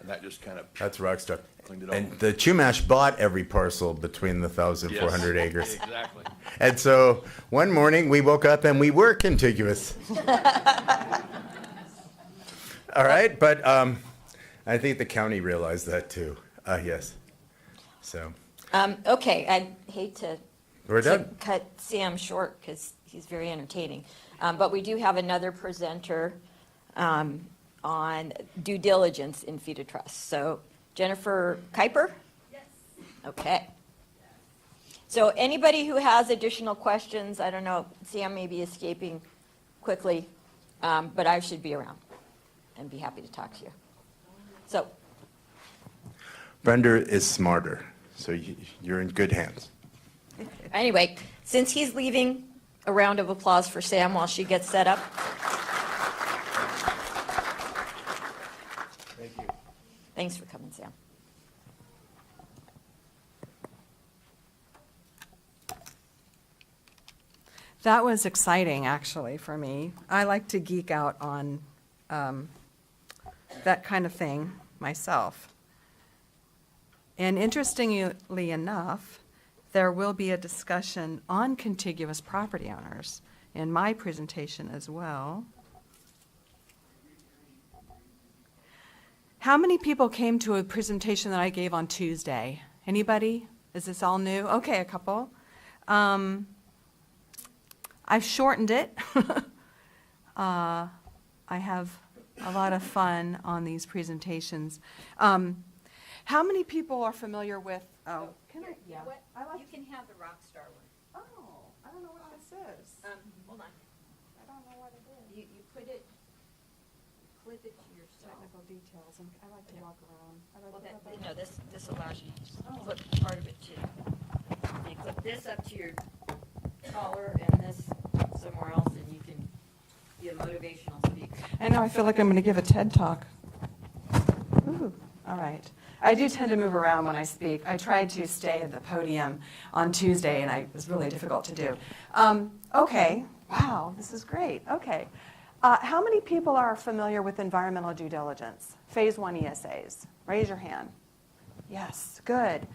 And that just kind of That's rock star. cleaned it And up. the Chumash bought every parcel between the 1,400 Yes, acres. Exactly. And so one morning we woke up and we were contiguous. All right, but I think the county realized that too. Yes. So Okay, I hate to we're done. cut Sam short because he's very entertaining. But we do have another presenter on due diligence in FeetoTrust. So Jennifer Kuiper? Yes. Okay. So anybody who has additional questions, I don't know, Sam may be escaping quickly, but I should be around and be happy to talk to you. So, Brenda is smarter, so you're in good hands. anyway, since he's leaving, a round of applause for Sam while she gets set up. Thank you. Thanks for coming, Sam. That was exciting, actually, for me. I like to geek out on that kind of thing myself. And interestingly enough, there will be a discussion on contiguous property owners in my presentation as well. How many people came to a presentation that I gave on Tuesday? Anybody? Is this all new? Okay, a couple. I've shortened it. I have a lot of fun on these presentations. How many people are familiar with, oh, can I, yeah. You can have the rock star one. Oh, I don't know what this is. Hold on. I don't know what it is. You clip it to yourself. Technical details, and I like to walk around. Well, no, this allows you to clip part of it too. You clip this up to your collar and this somewhere else, and you can be a motivational speaker. I know, I feel like I'm going to give a TED Talk. Ooh, all right. I do tend to move around when I speak. I tried to stay at the podium on Tuesday, and it was really difficult to do. Okay, wow, this is great. Okay. How many people are familiar with environmental due diligence? Phase 1 ESAs? Raise your hand. Yes, good.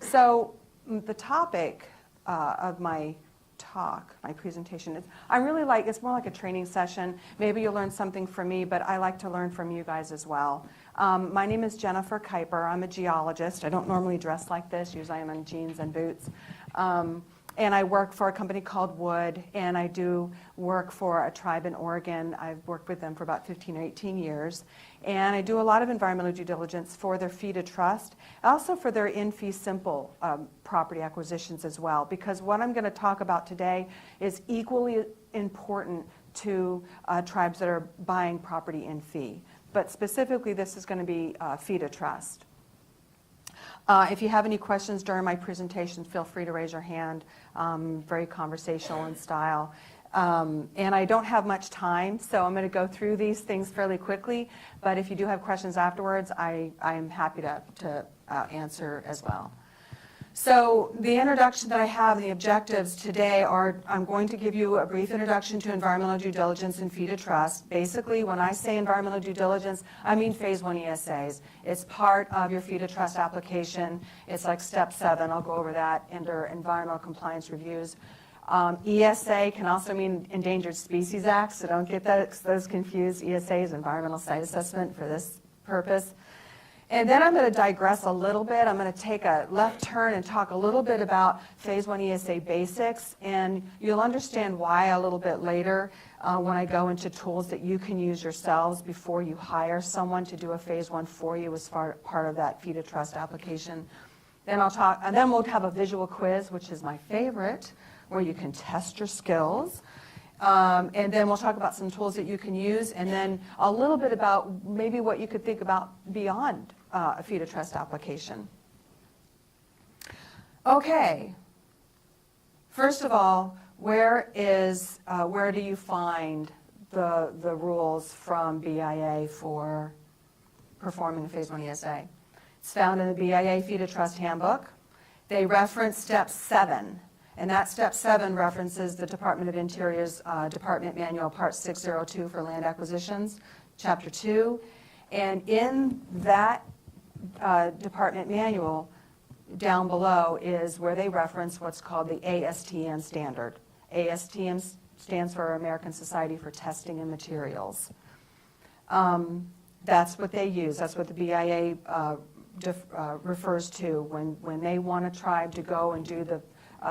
So the topic of my talk, my presentation is, it's more like a training session. Maybe you'll learn something from me, but I like to learn from you guys as well. My name is Jennifer Kuiper. I'm a geologist. I don't normally dress like this. Usually I'm in jeans and boots. And I work for a company called Wood, and I do work for a tribe in Oregon. I've worked with them for about 15 or 18 years. And I do a lot of environmental due diligence for their FeetoTrust, also for their in-fee simple property acquisitions as well, because what I'm going to talk about today is equally important to tribes that are buying property in fee. But specifically, this is going to be FeetoTrust. If you have any questions during my presentation, feel free to raise your hand. Very conversational in style. And I don't have much time, so I'm going to go through these things fairly quickly. But if you do have questions afterwards, I am happy to answer as well. So the introduction that I have and the objectives today are, I'm going to give you a brief introduction to environmental due diligence and FeetoTrust. Basically, when I say environmental due diligence, I mean Phase 1 ESAs. It's part of your FeetoTrust application. It's like step 7. I'll go over that under environmental compliance reviews. ESA can also mean Endangered Species Act, so don't get those confused. ESA is Environmental Site Assessment for this purpose. And then I'm going to digress a little bit. I'm going to take a left turn and talk a little bit about Phase 1 ESA basics, and you'll understand why a little bit later when I go into tools that you can use yourselves before you hire someone to do a Phase 1 for you as part of that FeetoTrust application. Then we'll have a visual quiz, which is my favorite, where you can test your skills. And then we'll talk about some tools that you can use, and then a little bit about maybe what you could think about beyond a FeetoTrust application. Okay. First of all, where do you find the rules from BIA for performing a Phase 1 ESA? It's found in the BIA FeetoTrust Handbook. They reference Step 7. And that Step 7 references the Department of Interior's Department Manual Part 602 for land acquisitions, Chapter 2. And in that Department Manual, down below is where they reference what's called the ASTM standard. ASTM stands for American Society for Testing and Materials. That's what they use. That's what the BIA refers to when they want a tribe to go and do the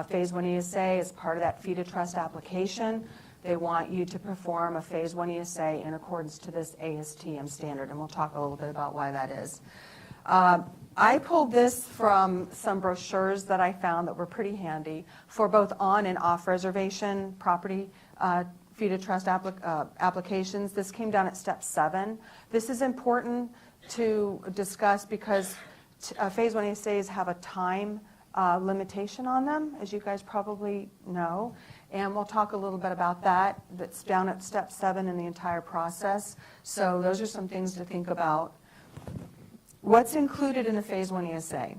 Phase 1 ESA as part of that FeetoTrust application. They want you to perform a Phase 1 ESA in accordance to this ASTM standard, and we'll talk a little bit about why that is. I pulled this from some brochures that I found that were pretty handy for both on and off reservation property FeetoTrust applications. This came down at Step 7. This is important to discuss because Phase 1 ESAs have a time limitation on them, as you guys probably know, and we'll talk a little bit about that. That's down at Step 7 in the entire process. So those are some things to think about. What's included in a Phase 1 ESA?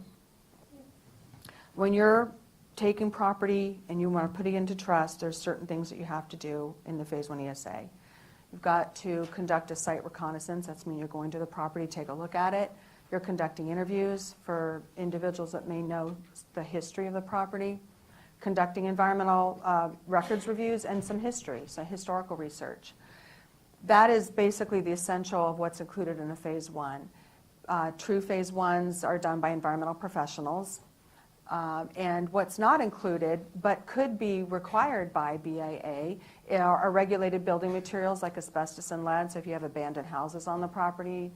When you're taking property and you want to put it into trust, there's certain things that you have to do in the Phase 1 ESA. You've got to conduct a site reconnaissance. That's mean you're going to the property, take a look at it. You're conducting interviews for individuals that may know the history of the property, conducting environmental records reviews, and some history, so historical research. That is basically the essential of what's included in a Phase 1. True Phase 1s are done by environmental professionals. And what's not included, but could be required by BIA, are regulated building materials like asbestos and lead. So if you have abandoned houses on the property,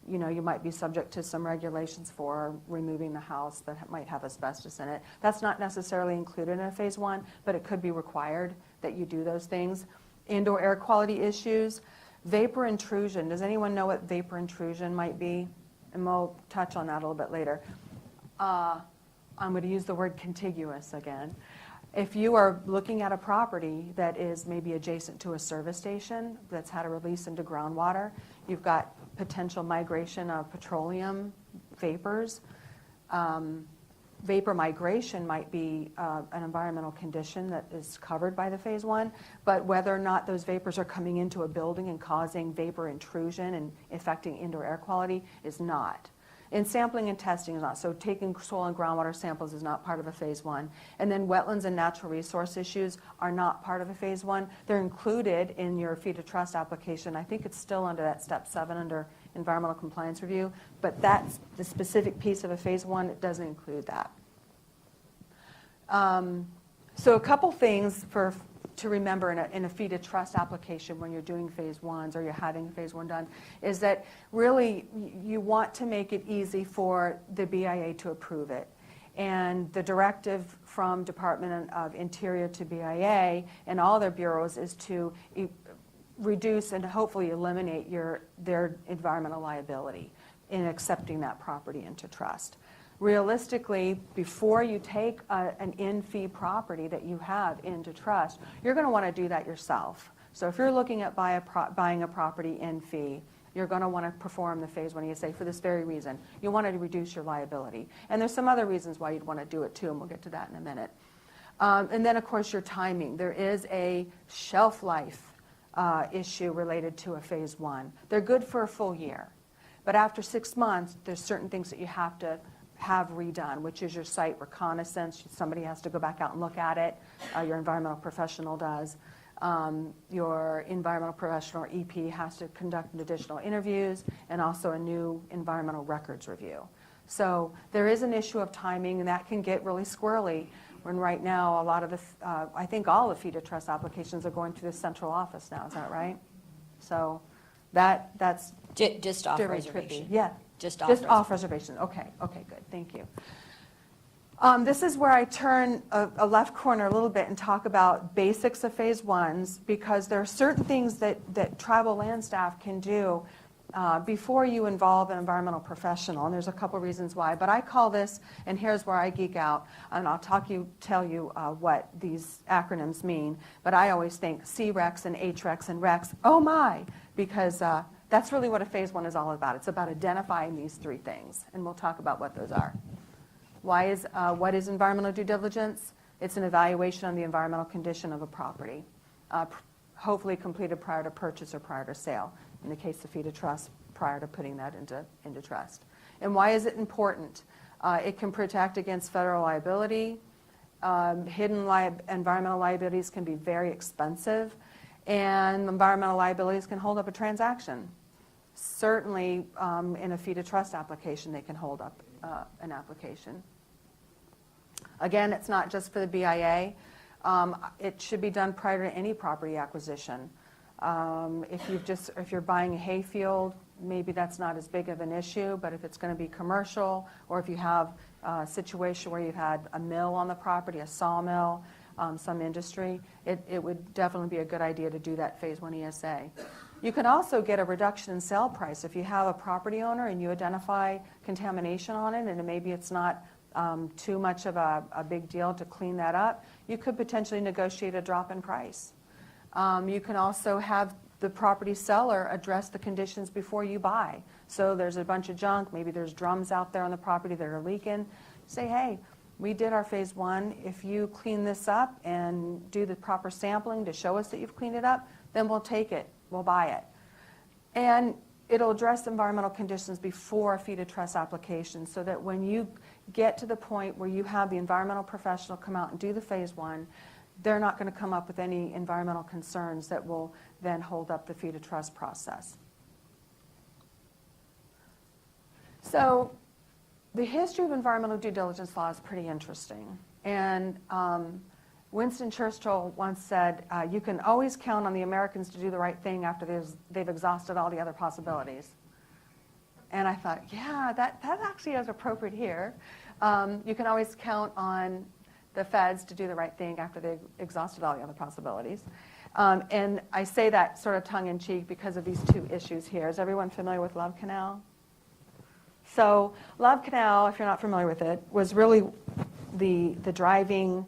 you know, you might be subject to some regulations for removing the house that might have asbestos in it. That's not necessarily included in a Phase 1, but it could be required that you do those things. Indoor air quality issues, vapor intrusion. Does anyone know what vapor intrusion might be? And we'll touch on that a little bit later. I'm going to use the word contiguous again. If you are looking at a property that is maybe adjacent to a service station that's had a release into groundwater, you've got potential migration of petroleum vapors. vapor migration might be an environmental condition that is covered by the phase one, but whether or not those vapors are coming into a building and causing vapor intrusion and affecting indoor air quality is not. And sampling and testing is not. So taking soil and groundwater samples is not part of a phase one. And then wetlands and natural resource issues are not part of a phase one. They're included in your FeetoTrust application. I think it's still under that step 7 under environmental compliance review, but that's the specific piece of a phase one. It doesn't include that. So a couple things to remember in a FeetoTrust application when you're doing phase ones or you're having phase one done is that really you want to make it easy for the BIA to approve it. And the directive from Department of Interior to BIA and all their bureaus is to reduce and hopefully eliminate their environmental liability in accepting that property into trust. Realistically, before you take an in-fee property that you have into trust, you're going to want to do that yourself. So if you're looking at buying a property in fee, you're going to want to perform the phase one ESA for this very reason. You want to reduce your liability. And there's some other reasons why you'd want to do it too, and we'll get to that in a minute. And then, of course, your timing. There is a shelf life issue related to a phase one. They're good for a full year. But after 6 months, there's certain things that you have to have redone, which is your site reconnaissance. Somebody has to go back out and look at it. Your environmental professional does. Your environmental professional or EP has to conduct additional interviews and also a new environmental records review. So there is an issue of timing, and that can get really squirrely when right now a lot of the, I think all the FeetoTrust applications are going to the central office now. Is that right? So that's Just off very reservation. tricky. Yeah. Just off reservation. Okay, good, thank you. This is where I turn a left corner a little bit and talk about basics of phase ones, because there are certain things that tribal land staff can do before you involve an environmental professional, and there's a couple reasons why. But I call this, and here's where I geek out, and I'll tell you what these acronyms mean. But I always think CREX and HREX and REX. Oh my, because that's really what a phase one is all about. It's about identifying these 3 things, and we'll talk about what those are. What is environmental due diligence? It's an evaluation on the environmental condition of a property, hopefully completed prior to purchase or prior to sale. In the case of FeetoTrust, prior to putting that into trust. And why is it important? It can protect against federal liability. Hidden environmental liabilities can be very expensive, and environmental liabilities can hold up a transaction. Certainly, in a FeetoTrust application, they can hold up an application. Again, it's not just for the BIA. It should be done prior to any property acquisition. If you're buying a hayfield, maybe that's not as big of an issue, but if it's going to be commercial, or if you have a situation where you've had a mill on the property, a sawmill, some industry, it would definitely be a good idea to do that phase one ESA. You can also get a reduction in sale price if you have a property owner and you identify contamination on it, and maybe it's not too much of a big deal to clean that up. You could potentially negotiate a drop in price. You can also have the property seller address the conditions before you buy. So there's a bunch of junk, maybe there's drums out there on the property that are leaking. Say, hey, we did our phase one. If you clean this up and do the proper sampling to show us that you've cleaned it up, then we'll take it, we'll buy it. And it'll address environmental conditions before a FeetoTrust application, so that when you get to the point where you have the environmental professional come out and do the phase one, they're not going to come up with any environmental concerns that will then hold up the FeetoTrust process. So the history of environmental due diligence law is pretty interesting. And Winston Churchill once said, you can always count on the Americans to do the right thing after they've exhausted all the other possibilities. And I thought, yeah, that actually is appropriate here. You can always count on the feds to do the right thing after they've exhausted all the other possibilities. And I say that sort of tongue-in-cheek because of these 2 issues here. Is everyone familiar with Love Canal? So Love Canal, if you're not familiar with it, was really the driving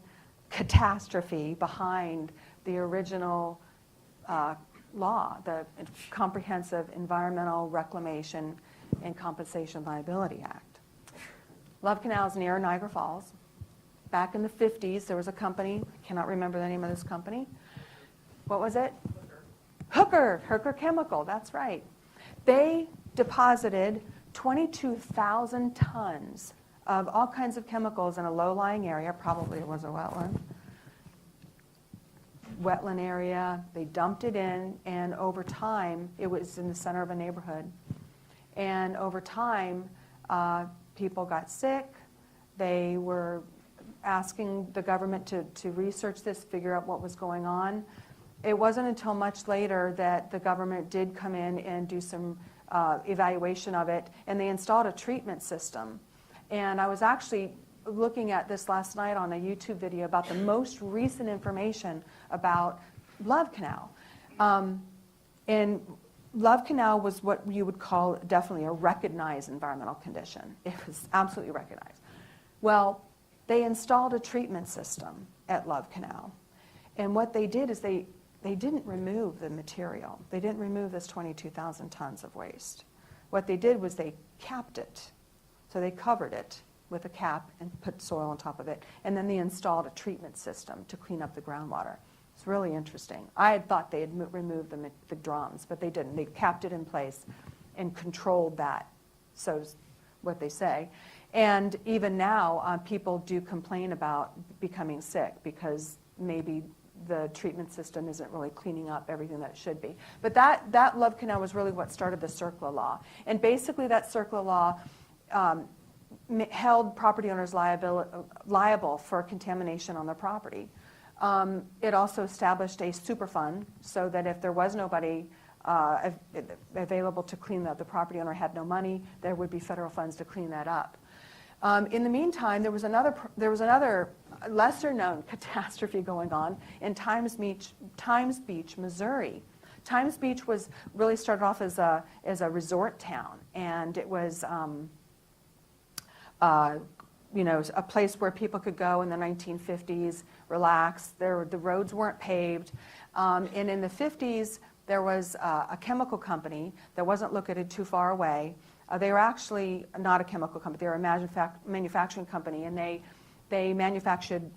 catastrophe behind the original law, the Comprehensive Environmental Reclamation and Compensation Liability Act. Love Canal is near Niagara Falls. Back in the 50s, there was a company, I cannot remember the name of this company. What was it? Hooker Chemical, that's right. They deposited 22,000 tons of all kinds of chemicals in a low-lying area, probably it was a wetland area. They dumped it in, and over time, it was in the center of a neighborhood. And over time, people got sick. They were asking the government to research this, figure out what was going on. It wasn't until much later that the government did come in and do some evaluation of it, and they installed a treatment system. And I was actually looking at this last night on a YouTube video about the most recent information about Love Canal. And Love Canal was what you would call definitely a recognized environmental condition. It was absolutely recognized. Well, they installed a treatment system at Love Canal. And what they did is they didn't remove the material. They didn't remove this 22,000 tons of waste. What they did was they capped it. So they covered it with a cap and put soil on top of it. And then they installed a treatment system to clean up the groundwater. It's really interesting. I had thought they had removed the drums, but they didn't. They capped it in place and controlled that, so is what they say. And even now, people do complain about becoming sick because maybe the treatment system isn't really cleaning up everything that it should be. But that Love Canal was really what started the CERCLA law. And basically that CERCLA law held property owners liable for contamination on their property. It also established a Superfund so that if there was nobody available to clean up, the property owner had no money, there would be federal funds to clean that up. In the meantime, there was another lesser-known catastrophe going on in Times Beach, Missouri. Times Beach was really started off as a resort town, and it was a place where people could go in the 1950s, relax. The roads weren't paved, and in the 50s there was a chemical company that wasn't located too far away. They were actually not a chemical company; they were a manufacturing company, and they manufactured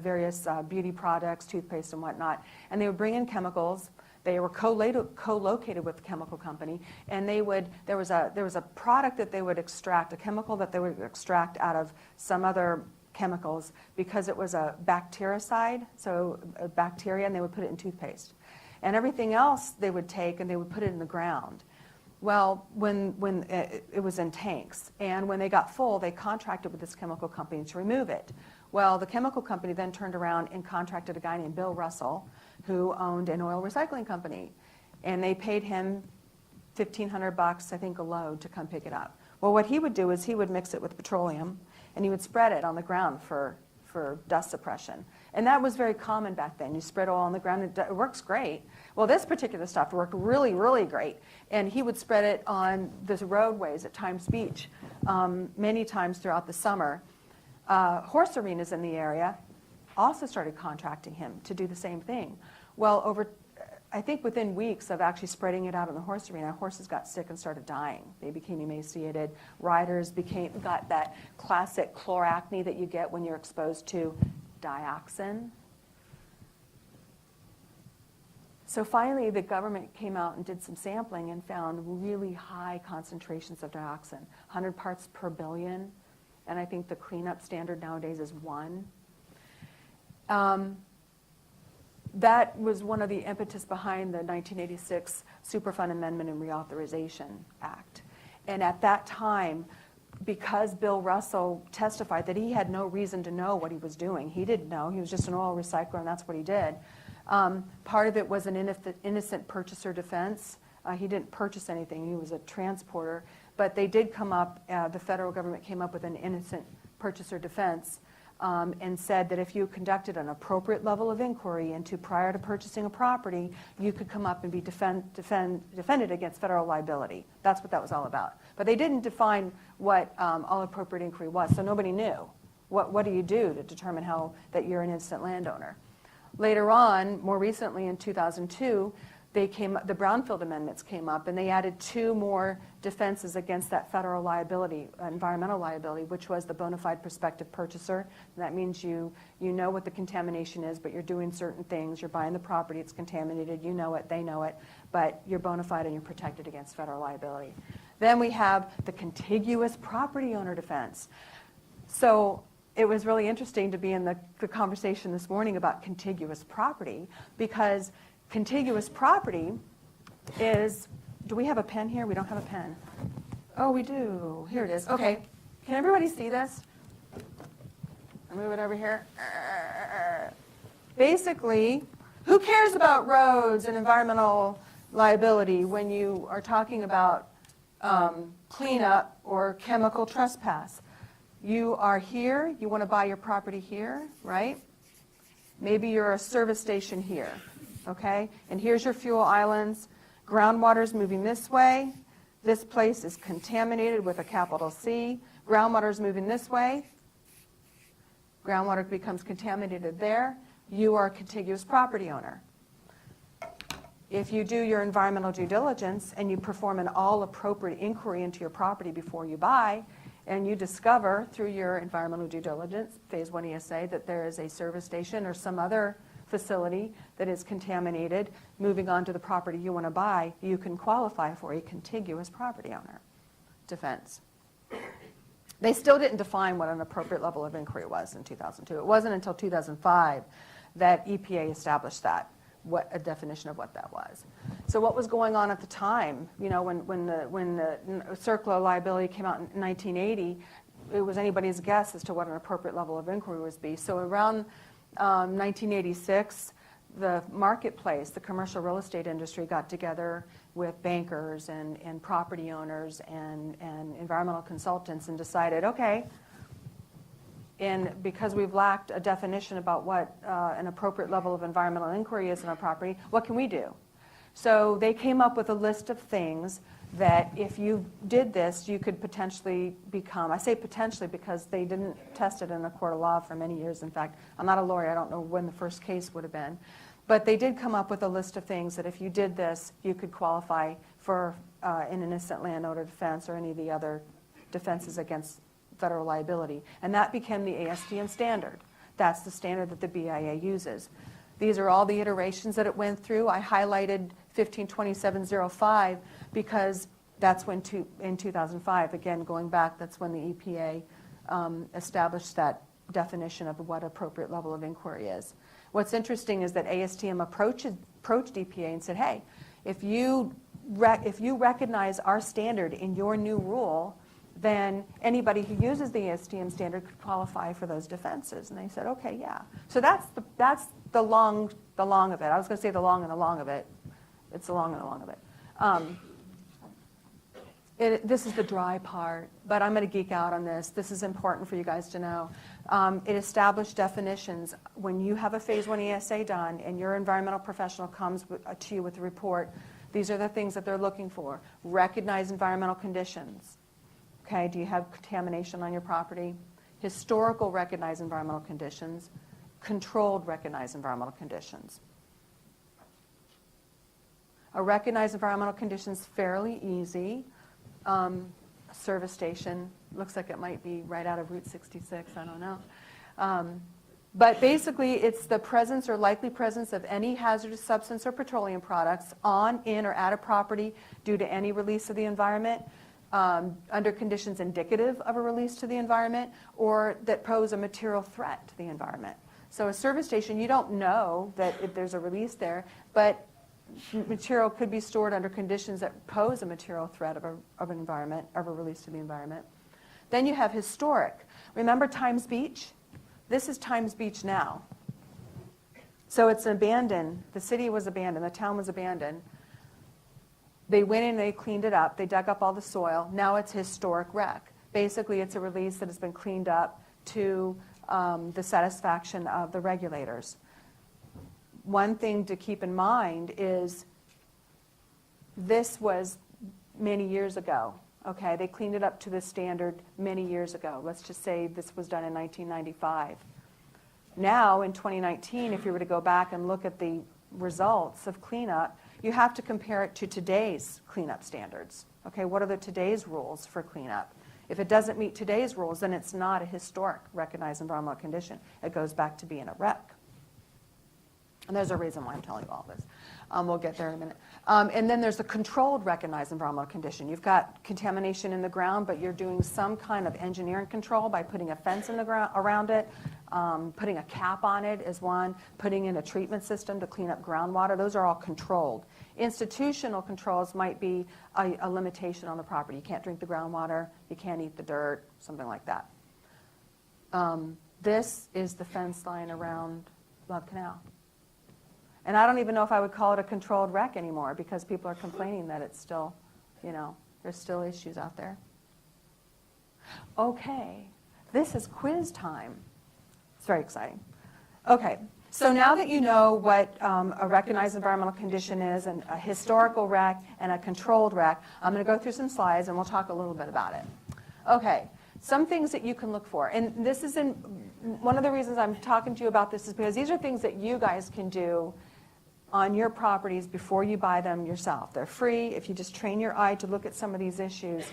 various beauty products, toothpaste, and whatnot. And they would bring in chemicals. They were co-located with the chemical company, and there was a product that they would extract, a chemical that they would extract out of some other chemicals because it was a bactericide, so a bacteria, and they would put it in toothpaste. And everything else they would take and they would put it in the ground. Well, when it was in tanks, and when they got full, they contracted with this chemical company to remove it. Well, the chemical company then turned around and contracted a guy named Bill Russell, who owned an oil recycling company, and they paid him $1,500, I think, a load to come pick it up. Well, what he would do is he would mix it with petroleum, and he would spread it on the ground for dust suppression. And that was very common back then. You spread oil on the ground, it works great. Well, this particular stuff worked really, really great. And he would spread it on the roadways at Times Beach many times throughout the summer. Horse arenas in the area also started contracting him to do the same thing. Well, I think within weeks of actually spreading it out in the horse arena, horses got sick and started dying. They became emaciated. Riders got that classic chloracne that you get when you're exposed to dioxin. So finally, the government came out and did some sampling and found really high concentrations of dioxin, 100 parts per billion, and I think the cleanup standard nowadays is 1. That was one of the impetus behind the 1986 Superfund Amendment and Reauthorization Act. And at that time, because Bill Russell testified that he had no reason to know what he was doing, he didn't know, he was just an oil recycler and that's what he did. Part of it was an innocent purchaser defense. He didn't purchase anything, he was a transporter. But they did come up, the federal government came up with an innocent purchaser defense and said that if you conducted an appropriate level of inquiry into prior to purchasing a property, you could come up and be defended against federal liability. That's what that was all about. But they didn't define what all appropriate inquiry was, so nobody knew. What do you do to determine that you're an innocent landowner? Later on, more recently in 2002, the Brownfield amendments came up, and they added 2 more defenses against that federal liability, environmental liability, which was the bona fide prospective purchaser. And that means you know what the contamination is, but you're doing certain things. You're buying the property, it's contaminated, you know it, they know it, but you're bona fide and you're protected against federal liability. Then we have the contiguous property owner defense. So it was really interesting to be in the conversation this morning about contiguous property, because contiguous property is, do we have a pen here? We don't have a pen. Oh, we do. Here it is. Okay. Can everybody see this? I'll move it over here. Basically, who cares about roads and environmental liability when you are talking about cleanup or chemical trespass? You are here, you want to buy your property here, right? Maybe you're a service station here, okay? And here's your fuel islands. Groundwater's moving this way. This place is contaminated with a capital C. Groundwater's moving this way. Groundwater becomes contaminated there. You are a contiguous property owner. If you do your environmental due diligence and you perform an all appropriate inquiry into your property before you buy, and you discover through your environmental due diligence, Phase 1 ESA, that there is a service station or some other facility that is contaminated, moving on to the property you want to buy, you can qualify for a contiguous property owner defense. They still didn't define what an appropriate level of inquiry was in 2002. It wasn't until 2005 that EPA established that, what a definition of what that was. So what was going on at the time? You know, when the circular liability came out in 1980, it was anybody's guess as to what an appropriate level of inquiry would be. So around 1986, the marketplace, the commercial real estate industry got together with bankers and property owners and environmental consultants and decided, okay, and because we've lacked a definition about what an appropriate level of environmental inquiry is in our property, what can we do? So they came up with a list of things that if you did this, you could potentially become, I say potentially because they didn't test it in a court of law for many years. In fact, I'm not a lawyer, I don't know when the first case would have been. But they did come up with a list of things that if you did this, you could qualify for an innocent landowner defense or any of the other defenses against federal liability. And that became the ASTM standard. That's the standard that the BIA uses. These are all the iterations that it went through. I highlighted 152705 because that's when, in 2005, again, going back, that's when the EPA established that definition of what appropriate level of inquiry is. What's interesting is that ASTM approached EPA and said, hey, if you recognize our standard in your new rule, then anybody who uses the ASTM standard could qualify for those defenses. And they said, okay, yeah. So that's the long of it. I was going to say the long and the long of it. It's the long and the long of it. This is the dry part, but I'm going to geek out on this. This is important for you guys to know. It established definitions. When you have a Phase 1 ESA done and your environmental professional comes to you with a report, these are the things that they're looking for. Recognize environmental conditions. Okay, do you have contamination on your property? Historical recognized environmental conditions. Controlled recognized environmental conditions. A recognized environmental conditions fairly easy. Service station, looks like it might be right out of Route 66, I don't know. But basically it's the presence or likely presence of any hazardous substance or petroleum products on, in, or at a property due to any release of the environment, under conditions indicative of a release to the environment, or that pose a material threat to the environment. So a service station, you don't know that if there's a release there, but material could be stored under conditions that pose a material threat of an environment, of a release to the environment. Then you have historic. Remember Times Beach? This is Times Beach now. So it's abandoned. The city was abandoned. The town was abandoned. They went in and they cleaned it up. They dug up all the soil. Now it's historic wreck. Basically, it's a release that has been cleaned up to the satisfaction of the regulators. One thing to keep in mind is this was many years ago. Okay, they cleaned it up to this standard many years ago. Let's just say this was done in 1995. Now, in 2019, if you were to go back and look at the results of cleanup, you have to compare it to today's cleanup standards. Okay, what are the today's rules for cleanup? If it doesn't meet today's rules, then it's not a historic recognized environmental condition. It goes back to being a wreck. And there's a reason why I'm telling you all this. We'll get there in a minute. And then there's the controlled recognized environmental condition. You've got contamination in the ground, but you're doing some kind of engineering control by putting a fence in the ground around it, putting a cap on it is one, putting in a treatment system to clean up groundwater. Those are all controlled. Institutional controls might be a limitation on the property. You can't drink the groundwater, you can't eat the dirt, something like that. This is the fence line around Love Canal. And I don't even know if I would call it a controlled wreck anymore because people are complaining that it's still, there's still issues out there. Okay, this is quiz time. It's very exciting. Okay, so now that you know what a recognized environmental condition is, and a historical wreck and a controlled wreck, I'm going to go through some slides and we'll talk a little bit about it. Okay, some things that you can look for. And this is one of the reasons I'm talking to you about this is because these are things that you guys can do on your properties before you buy them yourself. They're free. If you just train your eye to look at some of these issues,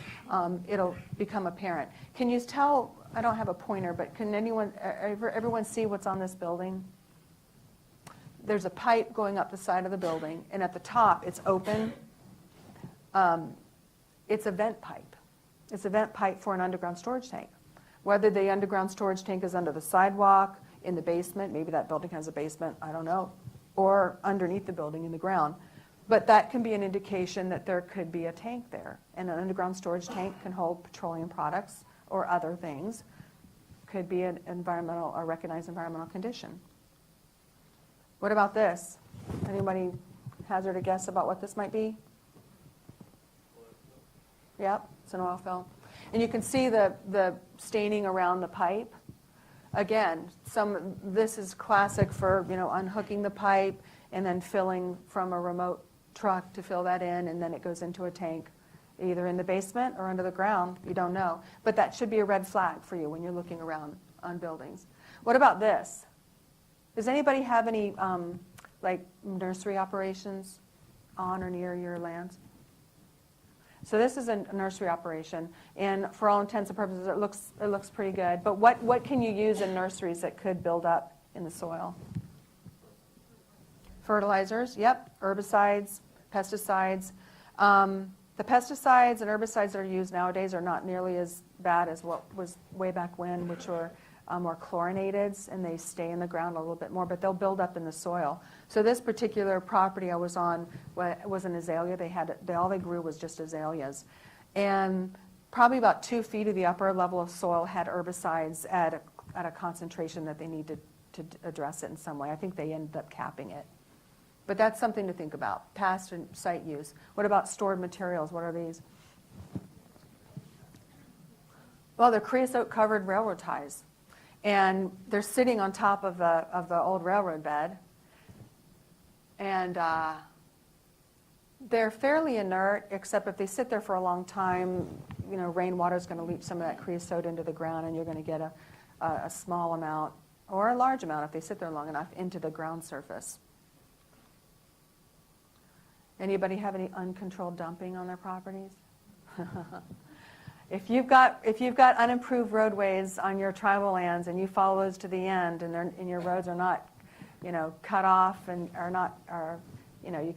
it'll become apparent. Can you tell, I don't have a pointer, but can everyone see what's on this building? There's a pipe going up the side of the building, and at the top it's open. It's a vent pipe. It's a vent pipe for an underground storage tank. Whether the underground storage tank is under the sidewalk, in the basement, maybe that building has a basement, I don't know, or underneath the building in the ground. But that can be an indication that there could be a tank there. And an underground storage tank can hold petroleum products or other things. Could be an environmental or recognized environmental condition. What about this? Anybody hazard a guess about what this might be? Yep, it's an oil film. And you can see the staining around the pipe. Again, this is classic for unhooking the pipe and then filling from a remote truck to fill that in, and then it goes into a tank, either in the basement or under the ground. You don't know, but that should be a red flag for you when you're looking around on buildings. What about this? Does anybody have any like nursery operations on or near your lands? So this is a nursery operation, and for all intents and purposes, it looks pretty good. But what can you use in nurseries that could build up in the soil? Fertilizers, yep. Herbicides, pesticides. The pesticides and herbicides that are used nowadays are not nearly as bad as what was way back when, which were more chlorinated, and they stay in the ground a little bit more, but they'll build up in the soil. So this particular property I was on was an azalea. All they grew was just azaleas. And probably about 2 feet of the upper level of soil had herbicides at a concentration that they needed to address it in some way. I think they ended up capping it. But that's something to think about, past and site use. What about stored materials? What are these? Well, they're creosote-covered railroad ties. And they're sitting on top of the old railroad bed. And they're fairly inert, except if they sit there for a long time, rainwater is going to leach some of that creosote into the ground, and you're going to get a small amount, or a large amount if they sit there long enough, into the ground surface. Anybody have any uncontrolled dumping on their properties? If you've got unimproved roadways on your tribal lands and you follow those to the end, and your roads are not, cut off and you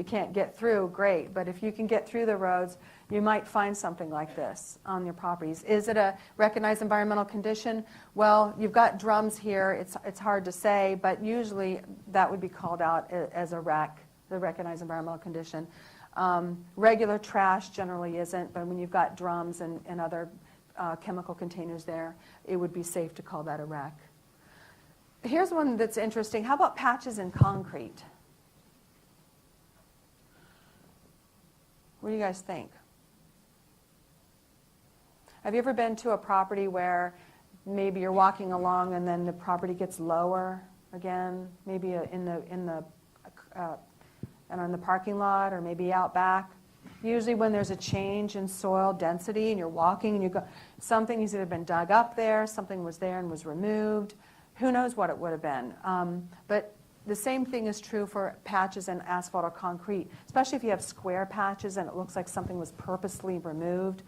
can't get through, great. But if you can get through the roads, you might find something like this on your properties. Is it a recognized environmental condition? Well, you've got drums here. It's hard to say, but usually that would be called out as a REC, the recognized environmental condition. Regular trash generally isn't, but when you've got drums and other chemical containers there, it would be safe to call that a REC. Here's one that's interesting. How about patches in concrete? What do you guys think? Have you ever been to a property where maybe you're walking along and then the property gets lower again, maybe in the parking lot, or maybe out back? Usually when there's a change in soil density and you're walking and you go, something has either been dug up there, something was there and was removed. Who knows what it would have been. But The same thing is true for patches in asphalt or concrete, especially if you have square patches and it looks like something was purposely removed.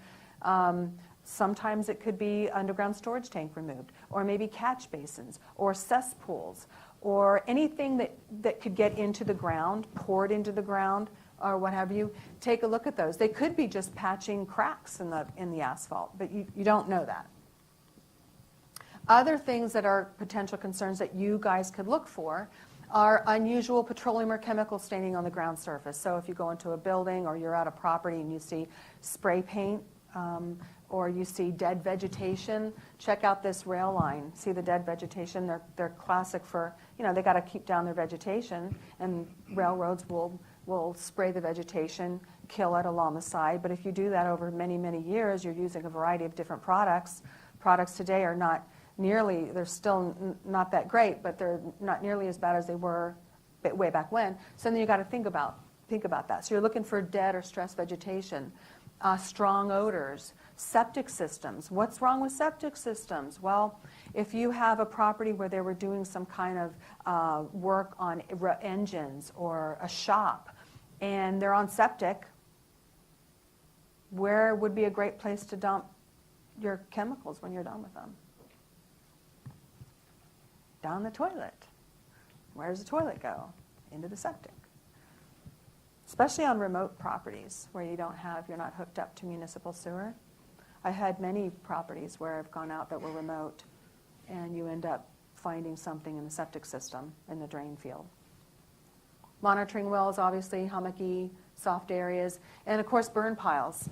Sometimes it could be underground storage tank removed, or maybe catch basins, or cesspools, or anything that could get into the ground, poured into the ground, or what have you. Take a look at those. They could be just patching cracks in the asphalt, but you don't know that. Other things that are potential concerns that you guys could look for are unusual petroleum or chemical staining on the ground surface. So if you go into a building or you're at a property and you see spray paint, or you see dead vegetation, check out this rail line. See the dead vegetation? They're classic for, they got to keep down their vegetation, and railroads will spray the vegetation, kill it along the side. But if you do that over many, many years, you're using a variety of different products. Products today are not nearly, they're still not that great, but they're not nearly as bad as they were way back when. So then you got to think about that. So you're looking for dead or stressed vegetation, strong odors, septic systems. What's wrong with septic systems? Well, if you have a property where they were doing some kind of work on engines or a shop, and they're on septic, where would be a great place to dump your chemicals when you're done with them? Down the toilet. Where does the toilet go? Into the septic. Especially on remote properties where you're not hooked up to municipal sewer. I had many properties where I've gone out that were remote, and you end up finding something in the septic system in the drain field. Monitoring wells, obviously, hummocky, soft areas, and of course burn piles.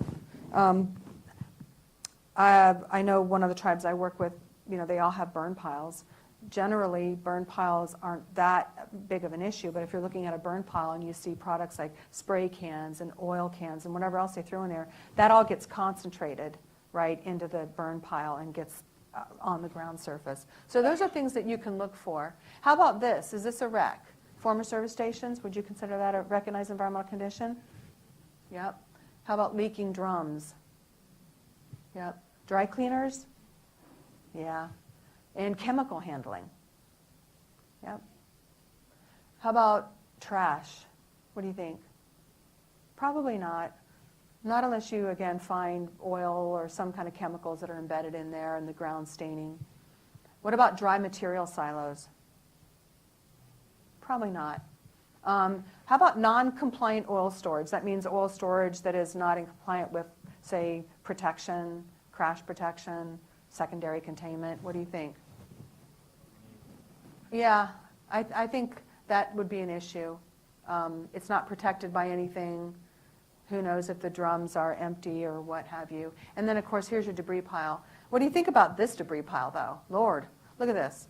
I know one of the tribes I work with, they all have burn piles. Generally, burn piles aren't that big of an issue, but if you're looking at a burn pile and you see products like spray cans and oil cans and whatever else they throw in there, that all gets concentrated right into the burn pile and gets on the ground surface. So those are things that you can look for. How about this? Is this a wreck? Former service stations, would you consider that a recognized environmental condition? Yep. How about leaking drums? Yep. Dry cleaners? Yeah. And chemical handling. Yep. How about trash? What do you think? Probably not. Not unless you, again, find oil or some kind of chemicals that are embedded in there and the ground staining. What about dry material silos? Probably not. How about non-compliant oil storage? That means oil storage that is not in compliant with, say, protection, crash protection, secondary containment. What do you think? Yeah, I think that would be an issue. It's not protected by anything. Who knows if the drums are empty or what have you. And then, of course, here's your debris pile. What do you think about this debris pile, though? Lord, look at this.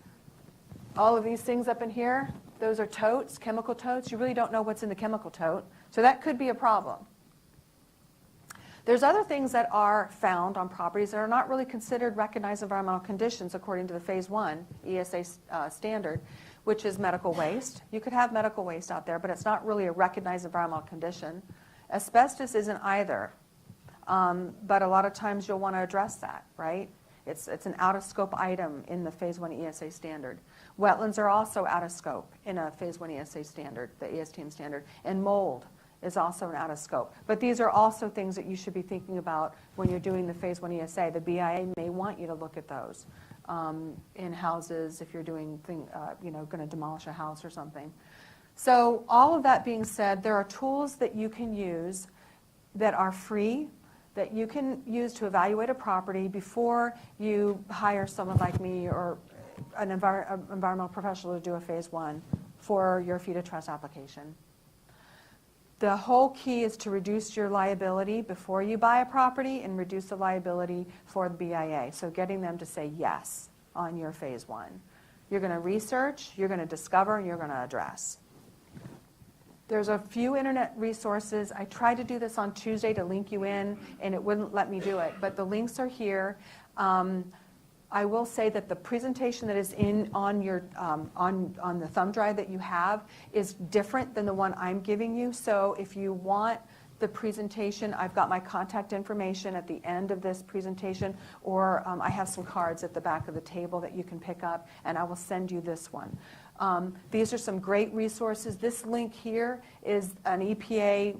All of these things up in here, those are totes, chemical totes. You really don't know what's in the chemical tote. So that could be a problem. There's other things that are found on properties that are not really considered recognized environmental conditions according to the Phase 1 ESA standard, which is medical waste. You could have medical waste out there, but it's not really a recognized environmental condition. Asbestos isn't either, but a lot of times you'll want to address that, right? It's an out-of-scope item in the Phase 1 ESA standard. Wetlands are also out of scope in a Phase 1 ESA standard, the ESTM standard, and mold is also an out of scope. But these are also things that you should be thinking about when you're doing the Phase 1 ESA. The BIA may want you to look at those in houses if you're doing, going to demolish a house or something. So all of that being said, there are tools that you can use that are free, that you can use to evaluate a property before you hire someone like me or an environmental professional to do a Phase 1 for your FeetoTrust application. The whole key is to reduce your liability before you buy a property and reduce the liability for the BIA. So getting them to say yes on your Phase 1. You're going to research, you're going to discover, and you're going to address. There's a few internet resources. I tried to do this on Tuesday to link you in, and it wouldn't let me do it. But the links are here. I will say that the presentation that is on your on the thumb drive that you have is different than the one I'm giving you. So if you want the presentation, I've got my contact information at the end of this presentation, or I have some cards at the back of the table that you can pick up, and I will send you this one. These are some great resources. This link here is an EPA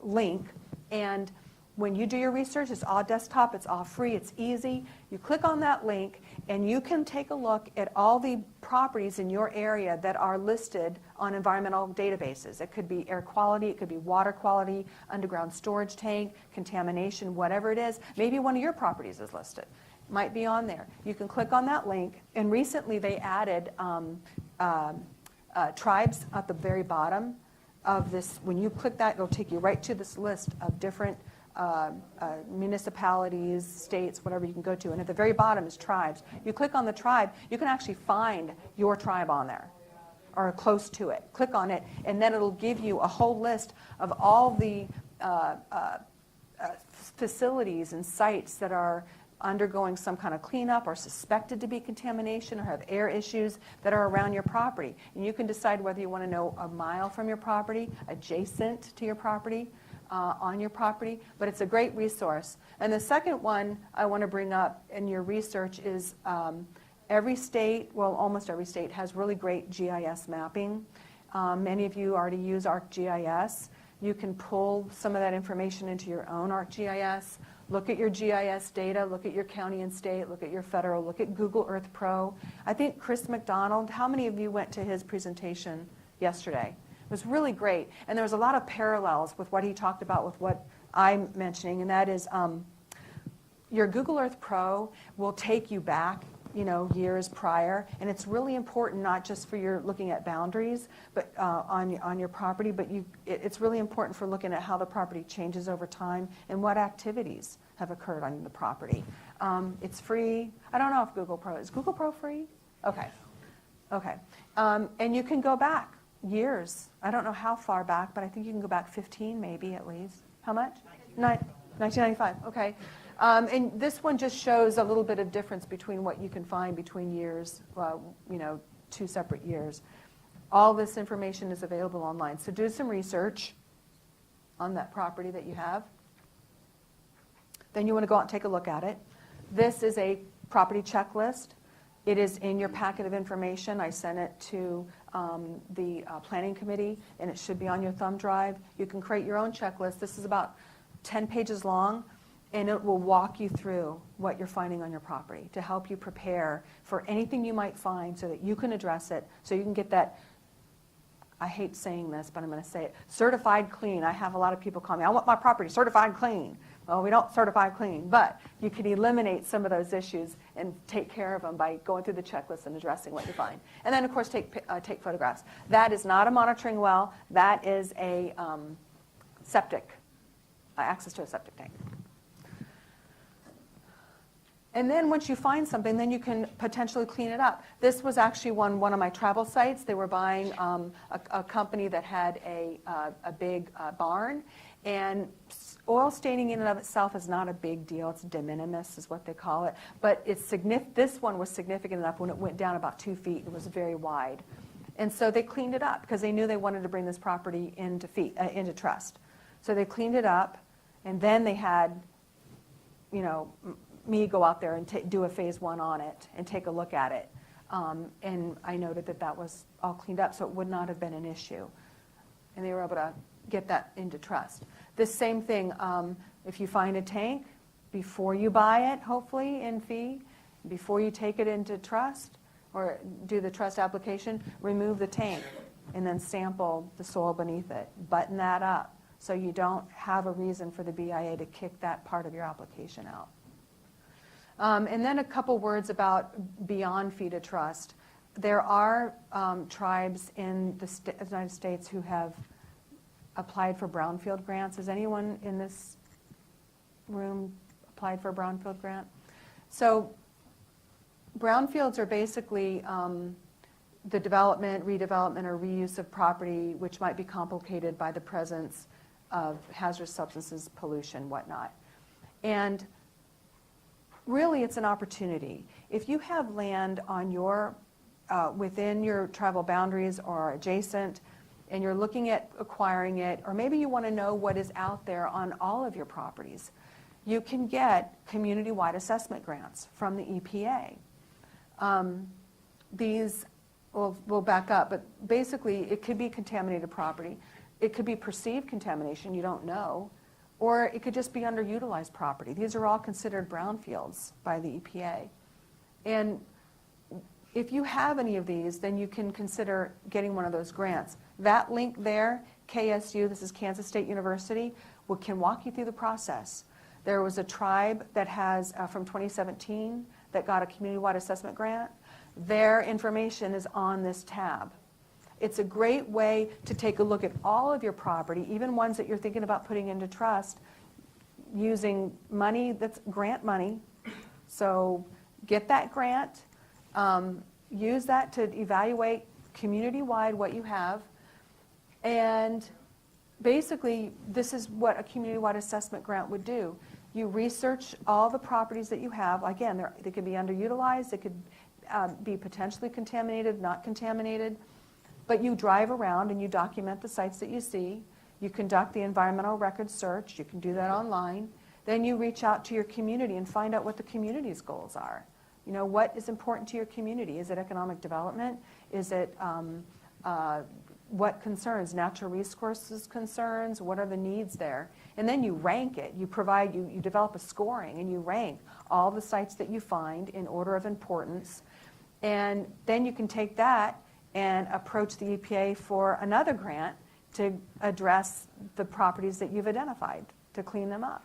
link, and when you do your research, it's all desktop, it's all free, it's easy. You click on that link, and you can take a look at all the properties in your area that are listed on environmental databases. It could be air quality, it could be water quality, underground storage tank, contamination, whatever it is. Maybe one of your properties is listed. Might be on there. You can click on that link, and recently they added tribes at the very bottom of this. When you click that, it'll take you right to this list of different municipalities, states, whatever you can go to. And at the very bottom is tribes. You click on the tribe, you can actually find your tribe on there or close to it. Click on it, and then it'll give you a whole list of all the facilities and sites that are undergoing some kind of cleanup or suspected to be contamination or have air issues that are around your property. And you can decide whether you want to know a mile from your property, adjacent to your property, on your property, but it's a great resource. And the second one I want to bring up in your research is every state, well, almost every state, has really great GIS mapping. Many of you already use ArcGIS. You can pull some of that information into your own ArcGIS. Look at your GIS data, look at your county and state, look at your federal, look at Google Earth Pro. I think Chris McDonald, how many of you went to his presentation yesterday? It was really great, and there was a lot of parallels with what he talked about with what I'm mentioning, and that is your Google Earth Pro will take you back, years prior, and it's really important not just for your looking at boundaries, but on your property, but it's really important for looking at how the property changes over time and what activities have occurred on the property. It's free. I don't know if Google Pro is Google Pro free. Okay, and you can go back years. I don't know how far back, but I think you can go back 15 maybe at least. How much? 1995. Okay. And this one just shows a little bit of difference between what you can find between years, 2 separate years. All this information is available online. So do some research on that property that you have. Then you want to go out and take a look at it. This is a property checklist. It is in your packet of information. I sent it to the planning committee, and it should be on your thumb drive. You can create your own checklist. This is about 10 pages long, and it will walk you through what you're finding on your property to help you prepare for anything you might find so that you can address it, so you can get that, I hate saying this, but I'm going to say it, certified clean. I have a lot of people call me, I want my property certified clean. Well, we don't certify clean, but you can eliminate some of those issues and take care of them by going through the checklist and addressing what you find. And then, of course, take photographs. That is not a monitoring well. That is a septic, access to a septic tank. And then once you find something, then you can potentially clean it up. This was actually one of my travel sites. They were buying a company that had a big barn, and oil staining in and of itself is not a big deal. It's de minimis is what they call it. But this one was significant enough when it went down about 2 feet. It was very wide. And so they cleaned it up because they knew they wanted to bring this property into trust. So they cleaned it up, and then they had, me go out there and do a phase 1 on it and take a look at it. And I noted that was all cleaned up, so it would not have been an issue. And they were able to get that into trust. This same thing, if you find a tank, before you buy it, hopefully, in fee, before you take it into trust or do the trust application, remove the tank and then sample the soil beneath it. Button that up so you don't have a reason for the BIA to kick that part of your application out. And then a couple words about beyond FeetoTrust. There are tribes in the United States who have applied for brownfield grants. Has anyone in this room applied for a brownfield grant? So brownfields are basically the development, redevelopment, or reuse of property which might be complicated by the presence of hazardous substances, pollution, whatnot. And really, it's an opportunity. If you have land on your, within your tribal boundaries or adjacent, and you're looking at acquiring it, or maybe you want to know what is out there on all of your properties, you can get community-wide assessment grants from the EPA. These, we'll back up, but basically it could be contaminated property. It could be perceived contamination, you don't know, or it could just be underutilized property. These are all considered brownfields by the EPA. And if you have any of these, then you can consider getting one of those grants. That link there, KSU, this is Kansas State University, can walk you through the process. There was a tribe that has, from 2017, that got a community-wide assessment grant. Their information is on this tab. It's a great way to take a look at all of your property, even ones that you're thinking about putting into trust, using money that's grant money. So get that grant, use that to evaluate community-wide what you have, and basically this is what a community-wide assessment grant would do. You research all the properties that you have. Again, they could be underutilized, they could be potentially contaminated, not contaminated, but you drive around and you document the sites that you see. You conduct the environmental record search. You can do that online. Then you reach out to your community and find out what the community's goals are. You know, what is important to your community? Is it economic development? Is it what concerns? Natural resources concerns? What are the needs there? And then you rank it. You develop a scoring and you rank all the sites that you find in order of importance. And then you can take that and approach the EPA for another grant to address the properties that you've identified, to clean them up.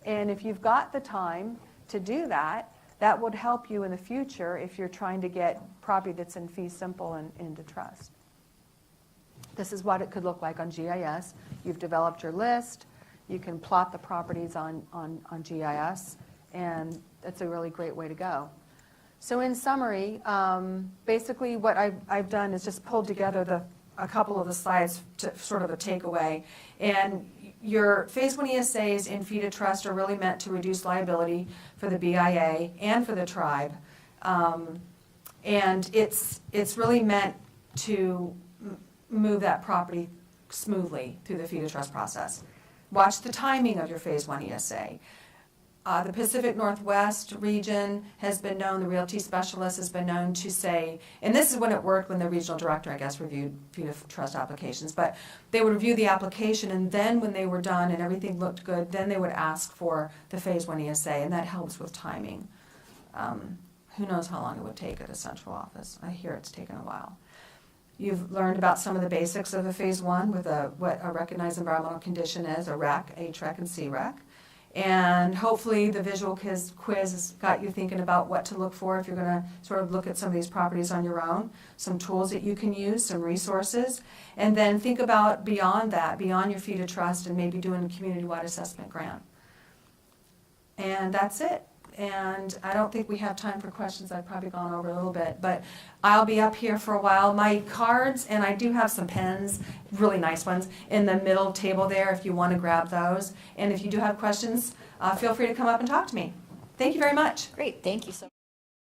And if you've got the time to do that, that would help you in the future if you're trying to get property that's in fee simple and into trust. This is what it could look like on GIS. You've developed your list. You can plot the properties on GIS, and that's a really great way to go. So in summary, basically what I've done is just pulled together a couple of the slides to sort of a takeaway. And your Phase 1 ESAs in FeetoTrust are really meant to reduce liability for the BIA and for the tribe. And it's really meant to move that property smoothly through the FeetoTrust process. Watch the timing of your Phase 1 ESA. The Pacific Northwest region has been known, the realty specialist has been known to say, and this is when it worked when the regional director, I guess, reviewed FeetoTrust applications, but they would review the application, and then when they were done and everything looked good, then they would ask for the Phase 1 ESA, and that helps with timing. Who knows how long it would take at a central office. I hear it's taken a while. You've learned about some of the basics of a Phase 1 with what a recognized environmental condition is, a REC, HREC, and CREC. And hopefully the visual quiz has got you thinking about what to look for if you're going to sort of look at some of these properties on your own, some tools that you can use, some resources, and then think about beyond that, beyond your FeetoTrust, and maybe doing a community-wide assessment grant. And that's it. And I don't think we have time for questions. I've probably gone over a little bit, but I'll be up here for a while. My cards, and I do have some pens, really nice ones, in the middle table there if you want to grab those. And if you do have questions, feel free to come up and talk to me. Thank you very much. Great, thank you so much.